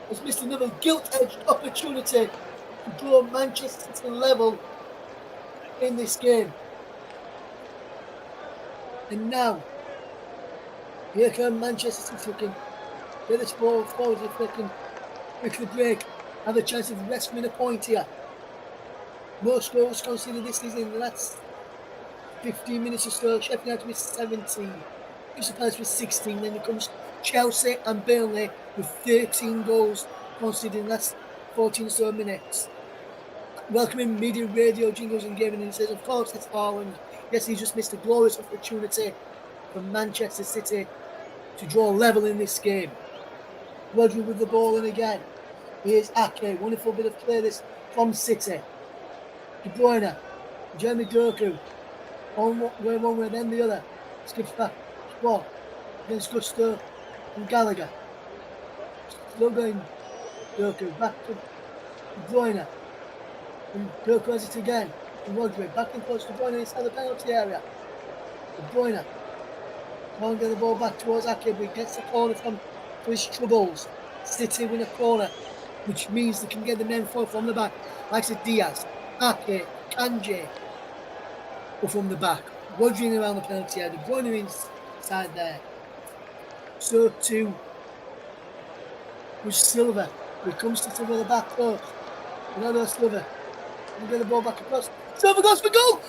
has missed another gilt-edged opportunity to draw Manchester City level in this game. And now, here come Manchester City looking. Get this ball forward if they can quickly break. Have a chance of rescuing a point here. Most goals conceded this season in the last 15 minutes or so. Sheffield United with 17. Crystal Palace with 16. Then it comes Chelsea and Burnley with 13 goals conceded in the last 14 or so minutes. Welcoming media, radio, jingles and gaming, and he says, of course, it's Haaland. Yes, he just missed a glorious opportunity for Manchester City to draw level in this game. Rodri with the ball in again. Here's Ake. Wonderful bit of play this from City. De Bruyne. Jeremy Doku. One way, then the other. Skips back. Squad. Against Gusto and Gallagher. Still going. Doku. Back to De Bruyne. And Doku has it again. And Rodri. Back in close to De Bruyne inside the penalty area. De Bruyne. Can't get the ball back towards Ake, but he gets the corner for his troubles. City win a corner, which means they can get the men forward from the back. Like I Diaz, Ake, Kanji, or from the back. Rodri around the penalty area. De Bruyne inside there. So too with Silva. He comes to Silva the back post. Bernardo Silva. And get the ball back across. Silva goes for goal!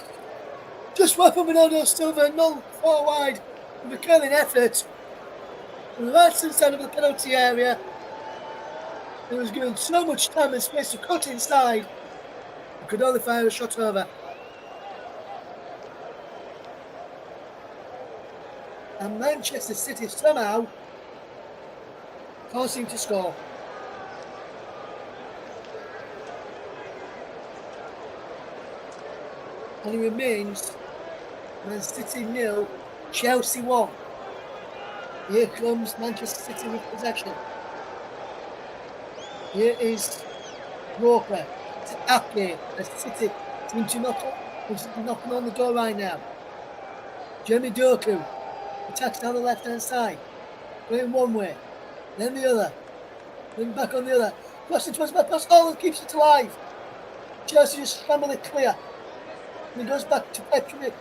Just went for Bernardo Silva, no far wide. With a curling effort on the right hand side of the penalty area. He was given so much time and space to cut inside. He could only fire a shot over. And Manchester City somehow can't seem to score. And it remains Man City 0, Chelsea 1. Here comes Manchester City with possession. Here is Walker to Ake. The City seem to knocking on the door right now. Jeremy Doku attacks down the left-hand side. Going one way, then the other. Then back on the other. Crossing towards the pass. Haaland keeps it alive. Chelsea just scramble it clear. And he goes back to Petrovic.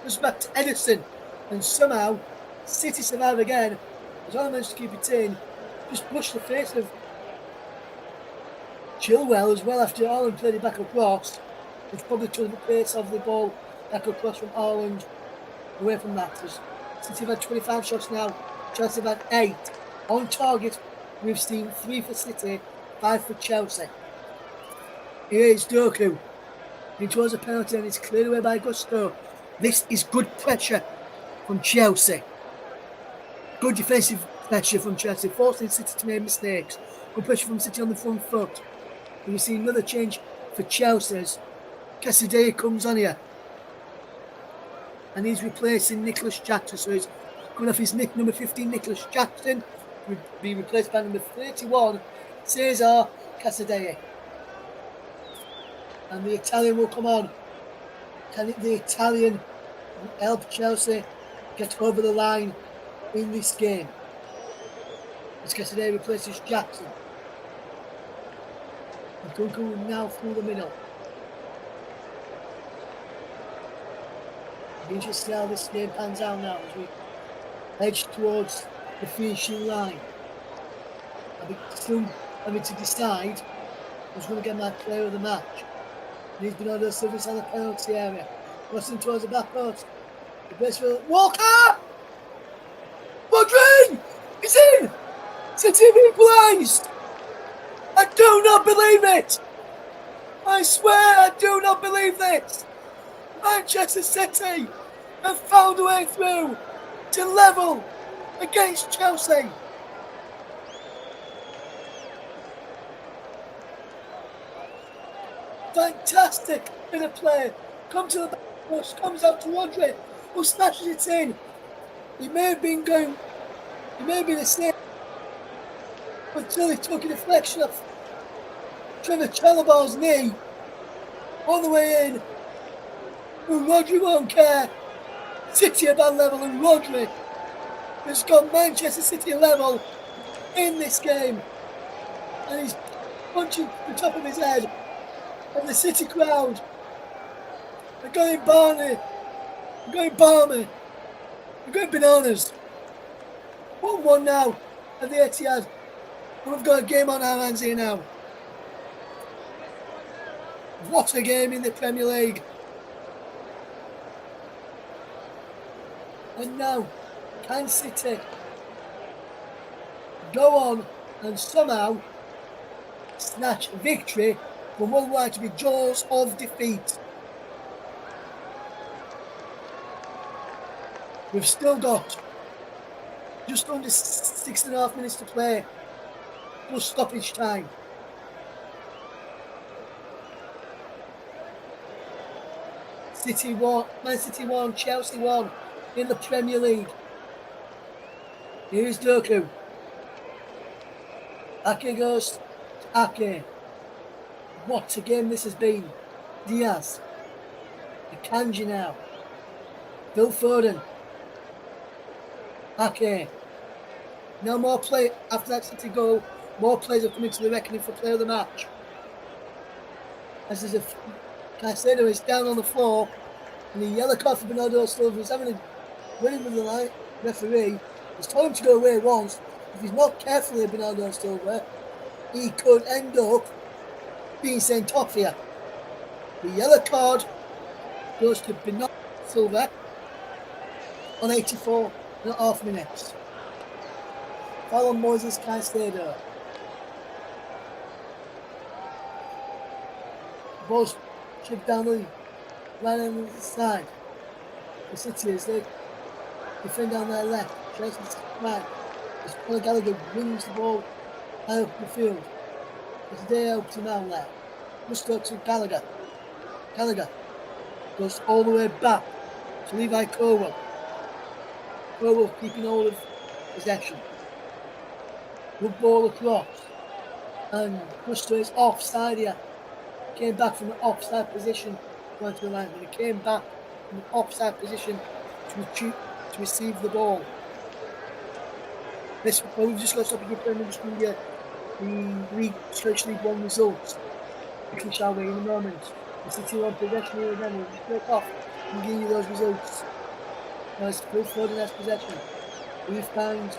Goes back to Edison. And somehow, City survive again. As Haaland managed to keep it in. Just pushed the face of Chilwell as well after Haaland played it back across. Which probably took the pace of the ball back across from Haaland. Away from that. City have had 25 shots now. Chelsea have had 8. On target, we've seen 3 for City, 5 for Chelsea. Here is Doku. He draws a penalty and it's cleared away by Gusto. This is good pressure from Chelsea. Good defensive pressure from Chelsea, forcing City to make mistakes. Good pressure from City on the front foot. And we see another change for Chelsea as Casadei comes on here. And he's replacing Nicholas Jackson. So he's coming off his number 15, Nicholas Jackson, will be replaced by number 31, Cesar Casadei. And the Italian will come on. Can the Italian help Chelsea get over the line in this game? As Casadei replaces Jackson. Nkunku now through the middle. Be interested to see how this game pans out now as we edge towards the finishing line. I'll be still having to decide who's going to get my player of the match. And he's been on the service on the penalty area. Crossing towards the back post. The best for Walker! Rodri! He's in! City have equalised! I do not believe it! I swear I do not believe this! Manchester City have found a way through to level against Chelsea. Fantastic bit of play. Comes to the back post, comes out to Rodri, who smashes it in. He may have been a snake until he took a deflection off Trevor Chalobah's knee on the way in. And Rodri won't care. City are at level, and Rodri has got Manchester City level in this game. And he's punching the top of his head of the City crowd. They're going Barney. They're going balmy. They're going bananas. 1-1 now at the Etihad. And we've got a game on our hands here now. What a game in the Premier League. And now, can City go on and somehow snatch victory from what would like to be jaws of defeat? We've still got just under 6.5 minutes to play, plus stoppage time. City 1, Man City 1, Chelsea 1 in the Premier League. Here's Doku. Ake goes to Ake. What a game this has been. Diaz. Akanji now. Phil Foden. Ake. No more play after that City goal. More players are coming to the reckoning for player of the match. As there's a Caicedo is down on the floor, and the yellow card for Bernardo Silva is having a winning with the line. Referee has told him to go away once. If he's not careful here, Bernardo Silva, he could end up being sent off here. The yellow card goes to Bernardo Silva on 84.5 minutes. Foul on Moises Caicedo. Ball's chipped down the right on the side. The City as they defend down their left. Chelsea's right. As Conor Gallagher wins the ball high up the field. As they helps him out there. Must go to Gallagher. Gallagher goes all the way back to Levi Colwill. Colwill keeping hold of possession. Good ball across. And Gusto is offside here. Came back from the offside position going to the line, but he came back from the offside position to receive the ball. We've just got to stop again and just the League Scottish League 1 results. Quickly shall we in a moment. The City on possession here again. We'll just break off and give you those results. Now it's Phil Foden has possession. We've found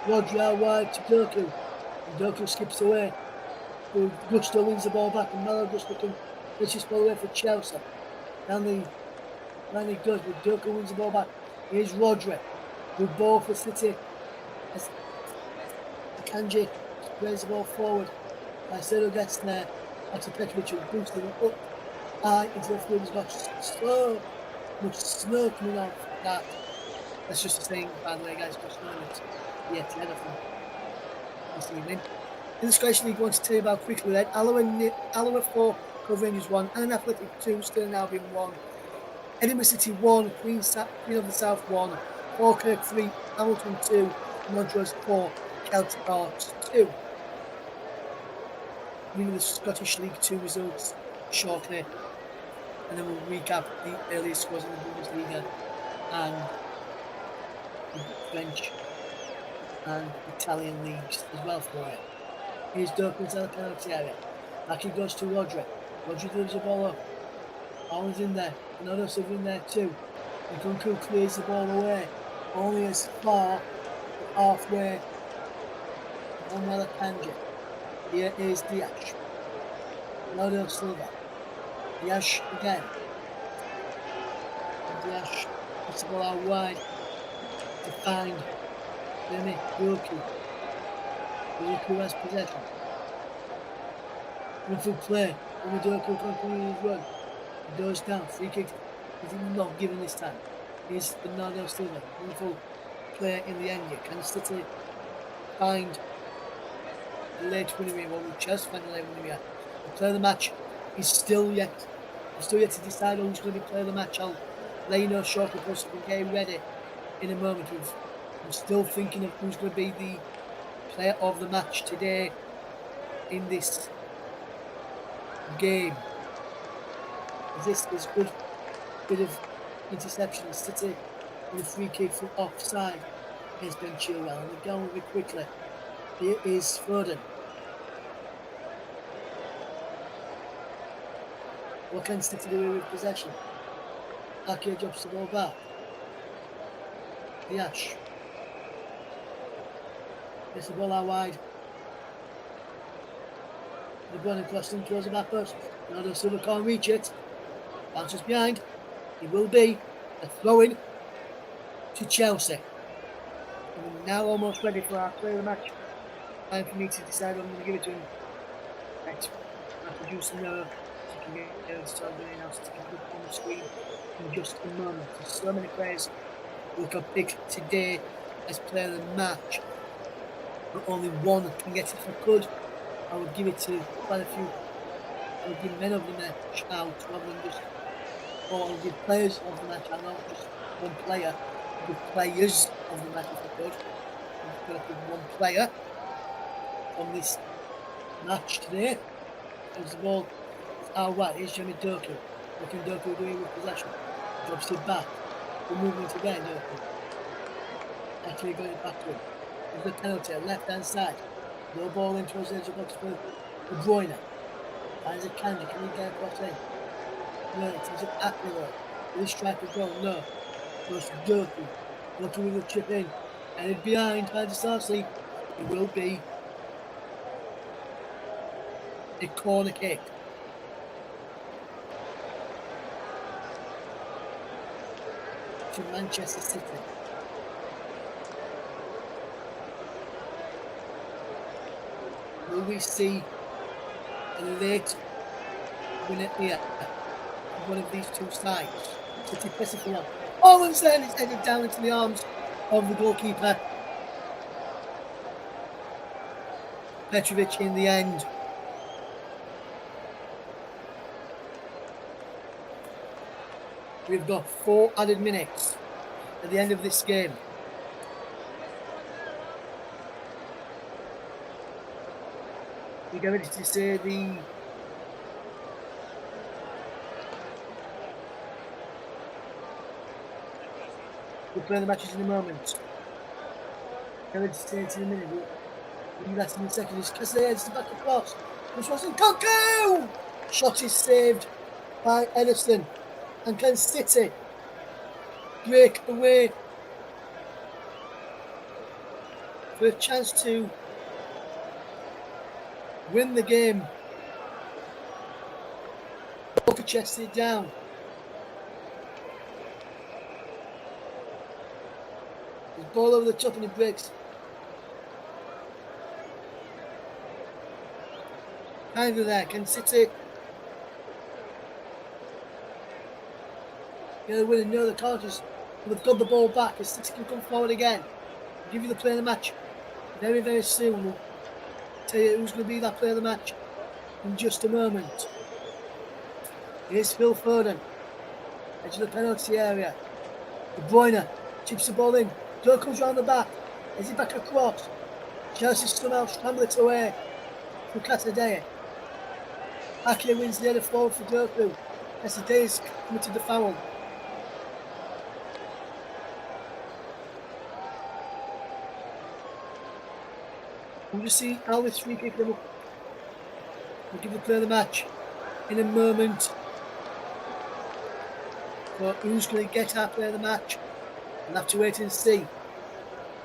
Rodri out wide to Doku. And Doku skips away. Gusto wins the ball back, and Malo Gusto can push this ball away for Chelsea. Down the line he goes, but Doku wins the ball back. Here's Rodri. Good ball for City. As Akanji spreads the ball forward. Caicedo gets there. After Petrovic will boost him up high into the field. He's got so much snow coming off that. That's just a saying, by the way, guys. Just knowing it's yet ahead of them this evening. In the Scottish League, I want to tell you about quickly then. Alloa 4, Cove Rangers 1, and Athletic 2, Stirling Albion 1, Edinburgh City 1, Queen of the South 1, Falkirk 3, Hamilton 2, Montrose 4, Celtic Hearts 2. Reading the Scottish League 2 results shortly, and then we'll recap the earliest scores in the Bundesliga and the French and Italian leagues as well for it. Here's Dirk inside the penalty area. Back he goes to Rodri. Rodri delivers the ball up. Allen's in there. Another sub in there too. Nkunku clears the ball away. Only as far as halfway. Manuel Akanji. Here is Dias. Bernardo Silva. Dias again. And Dias puts the ball out wide to find Demi Doku. Doku has possession. Wonderful play. Demi Doku continues his run. He goes down. Free kick. He's not given this time. Here's Bernardo Silva. Wonderful play in the end here. Can City find the late winning here? Well, we just find the late winning here. The player of the match is still yet to decide who's going to be player of the match. I'll let you know shortly, because we're getting ready in a moment. I'm still thinking of who's going to be the player of the match today in this game. This is good bit of interception. City with a free kick from offside against Ben Chilwell, and they're going with it quickly. Here is Foden. What can City do with possession? Ake drops the ball back. Dias. Gets the ball out wide. The Brennan crossing throws it back first. Bernardo Silva can't reach it. Bounces behind. It will be a throw-in to Chelsea. And we're now almost ready for our player of the match. Time for me to decide what I'm going to give it to him. Right. My producer knows you can get it started doing now, so to keep it on the screen in just a moment. There's so many players who can pick today as player of the match, but only one can get it. If I could, I would give it to quite a few. I would give men of the match out rather than just, or I would give players of the match out, not just one player. I would give players of the match if I could. I'm going to give one player from this match today. As the ball is out right, here's Jeremy Doku. What can Doku do with possession? Drops it back. The movement again, Doku. Actually going back to him. There's the penalty, left hand side. No ball in towards the edge of the box for De Bruyne. Finds a Kanji, can he get across in? No, it takes it Aklero. Will he strike a goal? No. Goes to Doku. Doku with a chip in. And it's behind, finds Sarsi. It will be a corner kick. To Manchester City. Will we see a late winner here? One of these two sides. City pressing for one. Oh, and then it's headed down into the arms of the goalkeeper. Petrovic in the end. We've got 4 added minutes at the end of this game. We get ready to say the we'll play the matches in a moment. Get ready to say it in a minute. We'll do that in a second. It's Casillas, the back across. This wasn't Nkunku! Shot is saved by Ederson. And can City break away for a chance to win the game? Walker chests it down. There's ball over the top and it breaks. Kind of there. Can City get a win and know the Carters will have got the ball back as City can come forward again? I'll give you the player of the match very, very soon. We'll tell you who's going to be that player of the match in just a moment. Here's Phil Foden, edge of the penalty area. De Bruyne chips the ball in. Joe comes round the back. Is he back across? Chelsea somehow scramble it away from Casadei. Ake wins the header forward for Doku. Casadei's committed the foul. We'll just see how this free kick will give the player the match in a moment. But who's going to get our player of the match? We'll have to wait and see.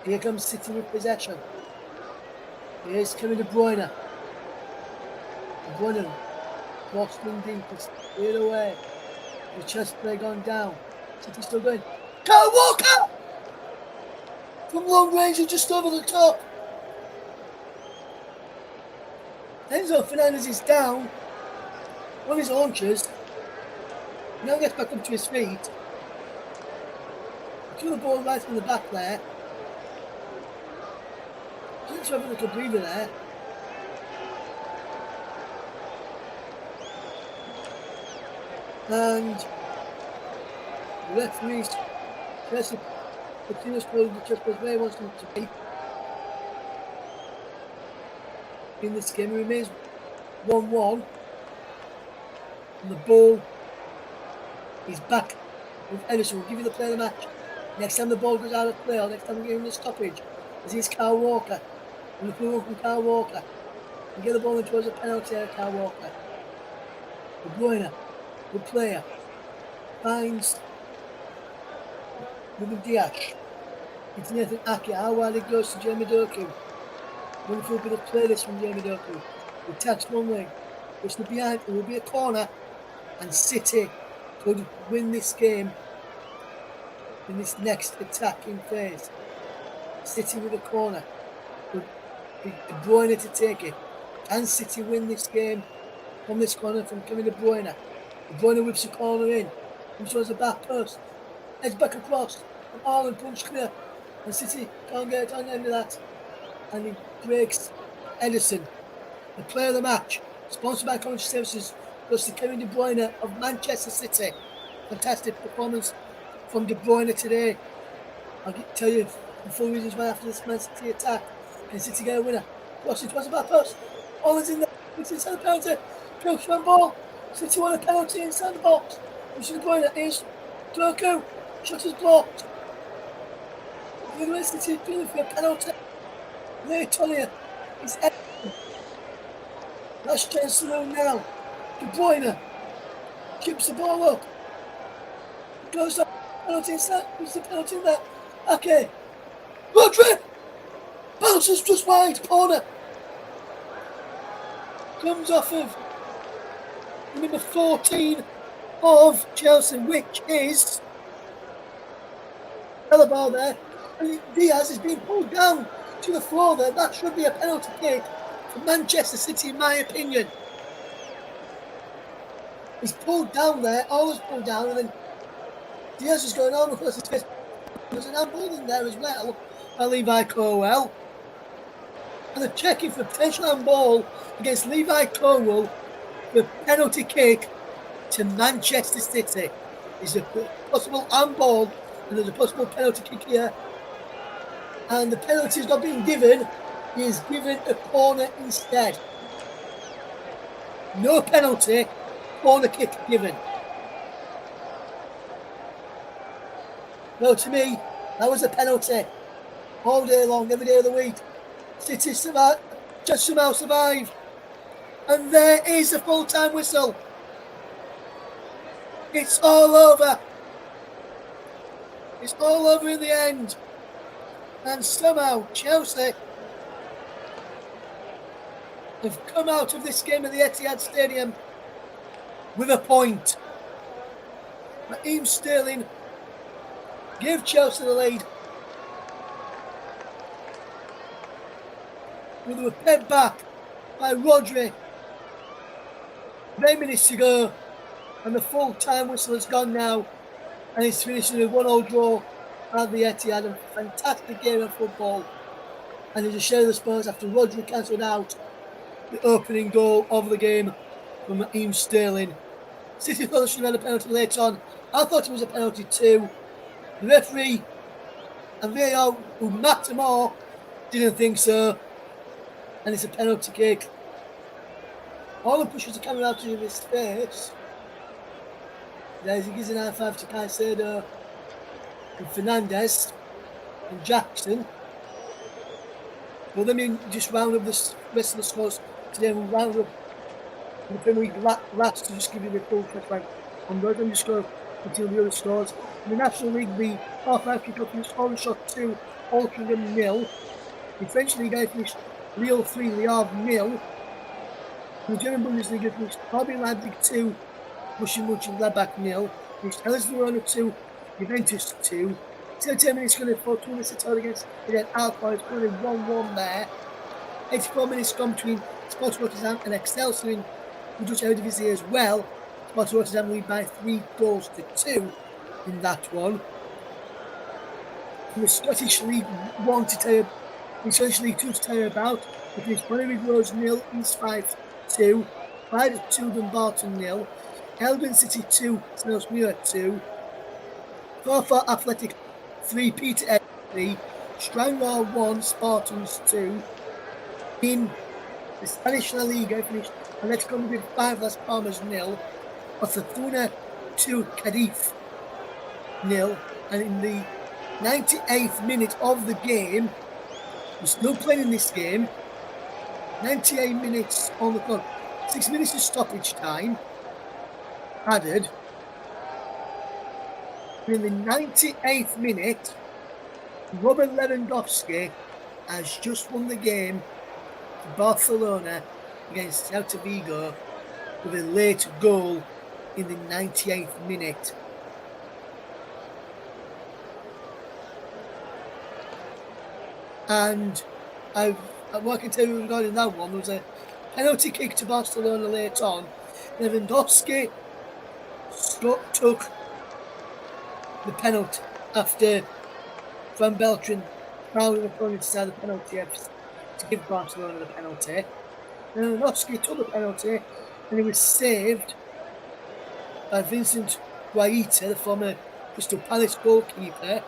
Here comes City with possession. Here's Kevin De Bruyne. De Bruyne crossed in deep, it's cleared away. The chest play gone down. City still going. Kyle Walker! From long range and just over the top. Enzo Fernandez is down on his haunches. Now gets back up to his feet. Threw the ball right from the back there. Just have a little breather there. And the referees Chelsea continues playing the chest as where he wants them to be. In this game, it remains 1-1. And the ball is back with Ederson. We'll give you the player of the match. Next time the ball goes out of play, or next time we give him the stoppage, as he's Kyle Walker. And the move from Kyle Walker. And get the ball in towards the penalty area, Kyle Walker. De Bruyne, good player. Finds Ruben Dias. It's Nathan Ake. How wide it goes to Jeremy Doku. Wonderful bit of play this from Jeremy Doku. He attacks one leg. Goes to behind. It will be a corner. And City could win this game in this next attacking phase. City with a corner. Would be De Bruyne to take it. Can City win this game from this corner from Kevin De Bruyne? De Bruyne whips the corner in. He shows the back post. Heads back across. And Haaland punch clear. And City can't get it on the end of that. And he breaks Ederson. The player of the match, sponsored by Community Services, goes to Kevin De Bruyne of Manchester City. Fantastic performance from De Bruyne today. I'll tell you the full reasons why after this Man City attack. Can City get a winner? Cross it towards the back post. Haaland's in there. It's inside the penalty. Pilks one ball. City won a penalty inside the box. Which is De Bruyne. Here's Doku. Shot is blocked. The other way, City feeling for a penalty. Ray Tollier is Ederson. Last chance to know now. De Bruyne chips the ball up. Goes up. Penalty inside. Who's the penalty in there? Okay. Rodri! Bounces just wide. Corner. Comes off of number 14 of Chelsea, which is Alaba there. And Diaz is being pulled down to the floor there. That should be a penalty kick for Manchester City, in my opinion. He's pulled down there, always pulled down, and then Diaz is going on across his face. There's an handball in there as well by Levi Colwill. And they're checking for potential handball against Levi Colwill for penalty kick to Manchester City. There's a possible handball and there's a possible penalty kick here. And the penalty is not being given. He is given a corner instead. No penalty, corner kick given. No, to me, that was a penalty. All day long, every day of the week. City survive, just somehow survived. And there is the full-time whistle. It's all over. It's all over in the end. And somehow Chelsea have come out of this game at the Etihad Stadium with a point. Raheem Sterling gave Chelsea the lead. They were paid back by Rodri 8 minutes to go, and the full time whistle has gone now, and it's finishing a 1-1 draw at the Etihad. A fantastic game of football, and there's a share of the Spurs after Rodri cancelled out the opening goal of the game from Raheem Sterling. City thought they should have had a penalty later on. I thought it was a penalty too. The referee and VAR, who mapped them all, didn't think so, and it's a penalty kick. All the pushes are coming out of his face. There's he gives an high five to Caicedo and Fernandez and Jackson. Well, let me just round up the rest of the scores today. We'll round up the Premier League last to just give you the full track on those. I'm just going to continue the other scores. In the National League, the half-hour kick-off finished Aldershot 2, Altrincham 0. The French League finished Lille 3, Le Havre 0. In the German Bundesliga finished RB Leipzig 2, Borussia Mönchengladbach 0. Finished Hellas Verona 2, Juventus 2. 10 minutes going to 4 minutes to against Alkmaar. It's going to 1-1 there. 84 minutes gone between Sporting Rotterdam and Excelsior in the Dutch Eredivisie as well. Sporting Rotterdam lead by 3-2 in that one. In the Scottish League 1 to tell you, in Scottish League 2 to tell you about, it finished Bonnyrigg Rose 0, East 5-2, Clyde 2, Dumbarton 0, Elgin City 2, Snelsmuir 2, Forfar Athletic 3, Peter 3, Stranraer 1, Spartans 2. In the Spanish La Liga, finished Atletico Madrid 5, Las Palmas 0, Osasuna 2, Cadiz 0, and in the 98th minute of the game, we're still playing in this game, 98 minutes on the clock, 6 minutes of stoppage time added. In the 98th minute, Robert Lewandowski has just won the game for Barcelona against Celta Vigo with a late goal in the 98th minute. And what I can tell you regarding that one, there was a penalty kick to Barcelona late on. Lewandowski took the penalty after Van Beltran fouled an opponent to the penalty to give Barcelona the penalty. Lewandowski took the penalty and he was saved by Vincent Guaita, the former Crystal Palace goalkeeper.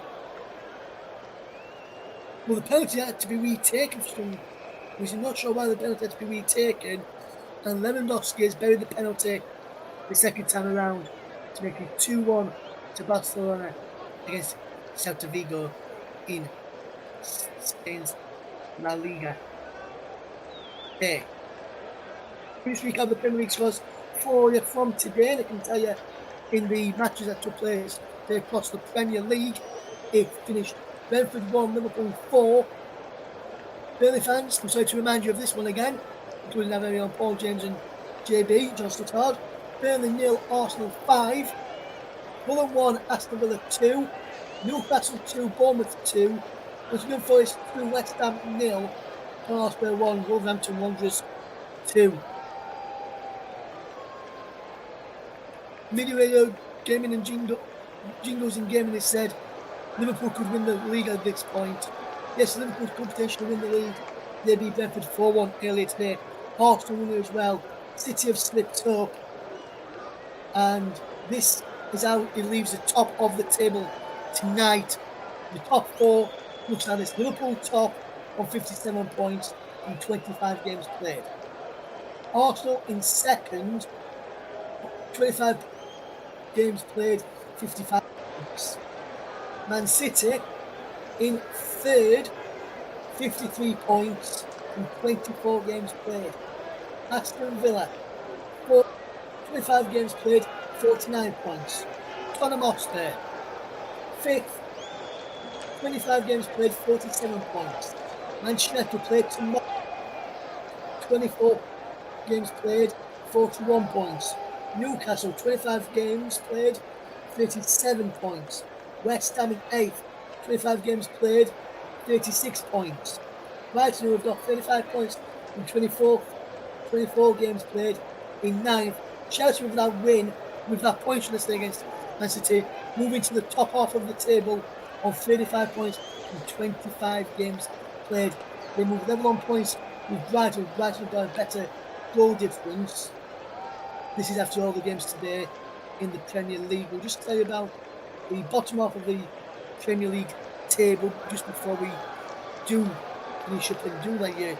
Well, the penalty had to be retaken for some reason. Not sure why the penalty had to be retaken. And Lewandowski has buried the penalty the second time around to make it 2-1 to Barcelona against Celta Vigo in Spain's La Liga. Okay. This week of the Premier League scores for you from today. I can tell you in the matches that took place across the Premier League, it finished Brentford 1, Liverpool 4. Burnley fans, I'm sorry to remind you of this one again, including our very own Paul James and JB, John Stottard. Burnley 0, Arsenal 5. Fulham 1, Aston Villa 2. Newcastle 2, Bournemouth 2. Nottingham Forest 2, West Ham 0. Hotspur 1, Wolverhampton Wanderers 2. Media Radio Gaming and Jingles in Gaming has said Liverpool could win the league at this point. Yes, Liverpool could potentially win the league. They beat Brentford 4-1 earlier today. Arsenal won as well. City have slipped up. And this is how it leaves the top of the table tonight. The top four looks like this. Liverpool top on 57 points in 25 games played. Arsenal in second, 25 games played, 55 points. Man City in third, 53 points in 24 games played. Aston Villa, 25 games played, 49 points. Tottenham Hotspur, fifth, 25 games played, 47 points. Manchester United played tomorrow, 24 games played, 41 points. Newcastle, 25 games played, 37 points. West Ham in 8th, 25 games played, 36 points. Brighton, who have got 35 points in 24 games played, in 9th, Chelsea with that win, with that point from the against Man City, moving to the top half of the table on 35 points from 25 games played. They move level on points with Brighton. Brighton have got a better goal difference. This is after all the games today in the Premier League. We'll just tell you about the bottom half of the Premier League table just before we do finish up and do let you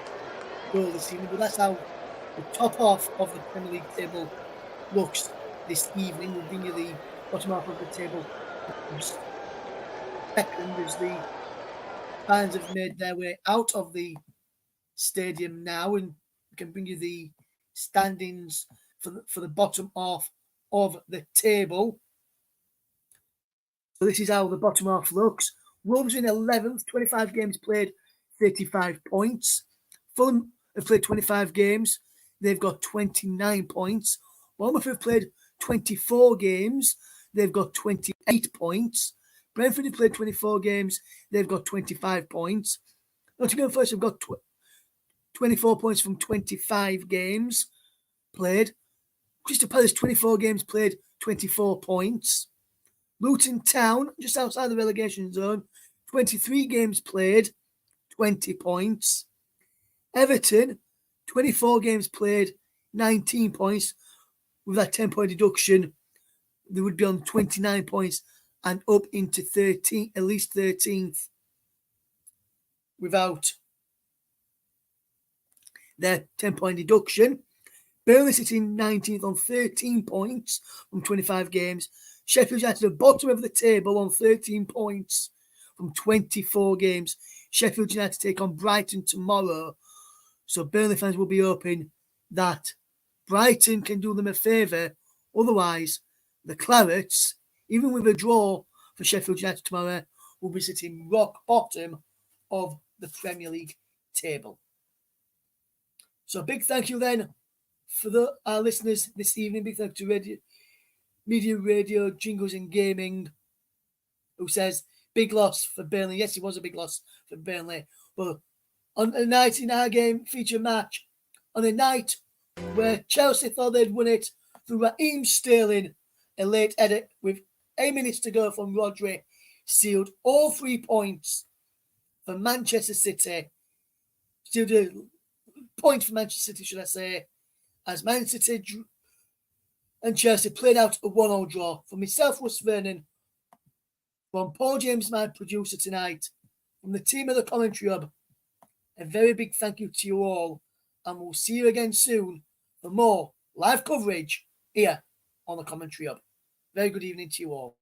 go this evening. But that's how the top half of the Premier League table looks this evening. We'll bring you the bottom half of the table second as the fans have made their way out of the stadium now, and we can bring you the standings for the bottom half of the table. So this is how the bottom half looks. Wolves in 11th, 25 games played, 35 points. Fulham have played 25 games. They've got 29 points. Bournemouth have played 24 games. They've got 28 points. Brentford have played 24 games. They've got 25 points. Nottingham Forest have got 24 points from 25 games played. Crystal Palace, 24 games played, 24 points. Luton Town, just outside the relegation zone, 23 games played, 20 points. Everton, 24 games played, 19 points. With that 10-point deduction, they would be on 29 points and up into 13, at least 13th, without their 10-point deduction. Burnley sitting 19th on 13 points from 25 games. Sheffield United at the bottom of the table on 13 points from 24 games. Sheffield United take on Brighton tomorrow. So Burnley fans will be hoping that Brighton can do them a favour. Otherwise, the Clarets, even with a draw for Sheffield United tomorrow, will be sitting rock bottom of the Premier League table. So big thank you then for our listeners this evening. Big thank you to Media Radio, Jingles and Gaming, who says, big loss for Burnley. Yes, it was a big loss for Burnley. But on a night in our game feature match, on a night where Chelsea thought they'd won it through Raheem Sterling, a late edit with 8 minutes to go from Rodri, sealed all 3 points for Manchester City. Sealed a point for Manchester City, should I say, as Man City and Chelsea played out a 1-1 draw. For myself, Russ Vernon, from Paul James, my producer tonight, from the team of the Commentary Hub, a very big thank you to you all, and we'll see you again soon for more live coverage here on the Commentary Hub. Very good evening to you all.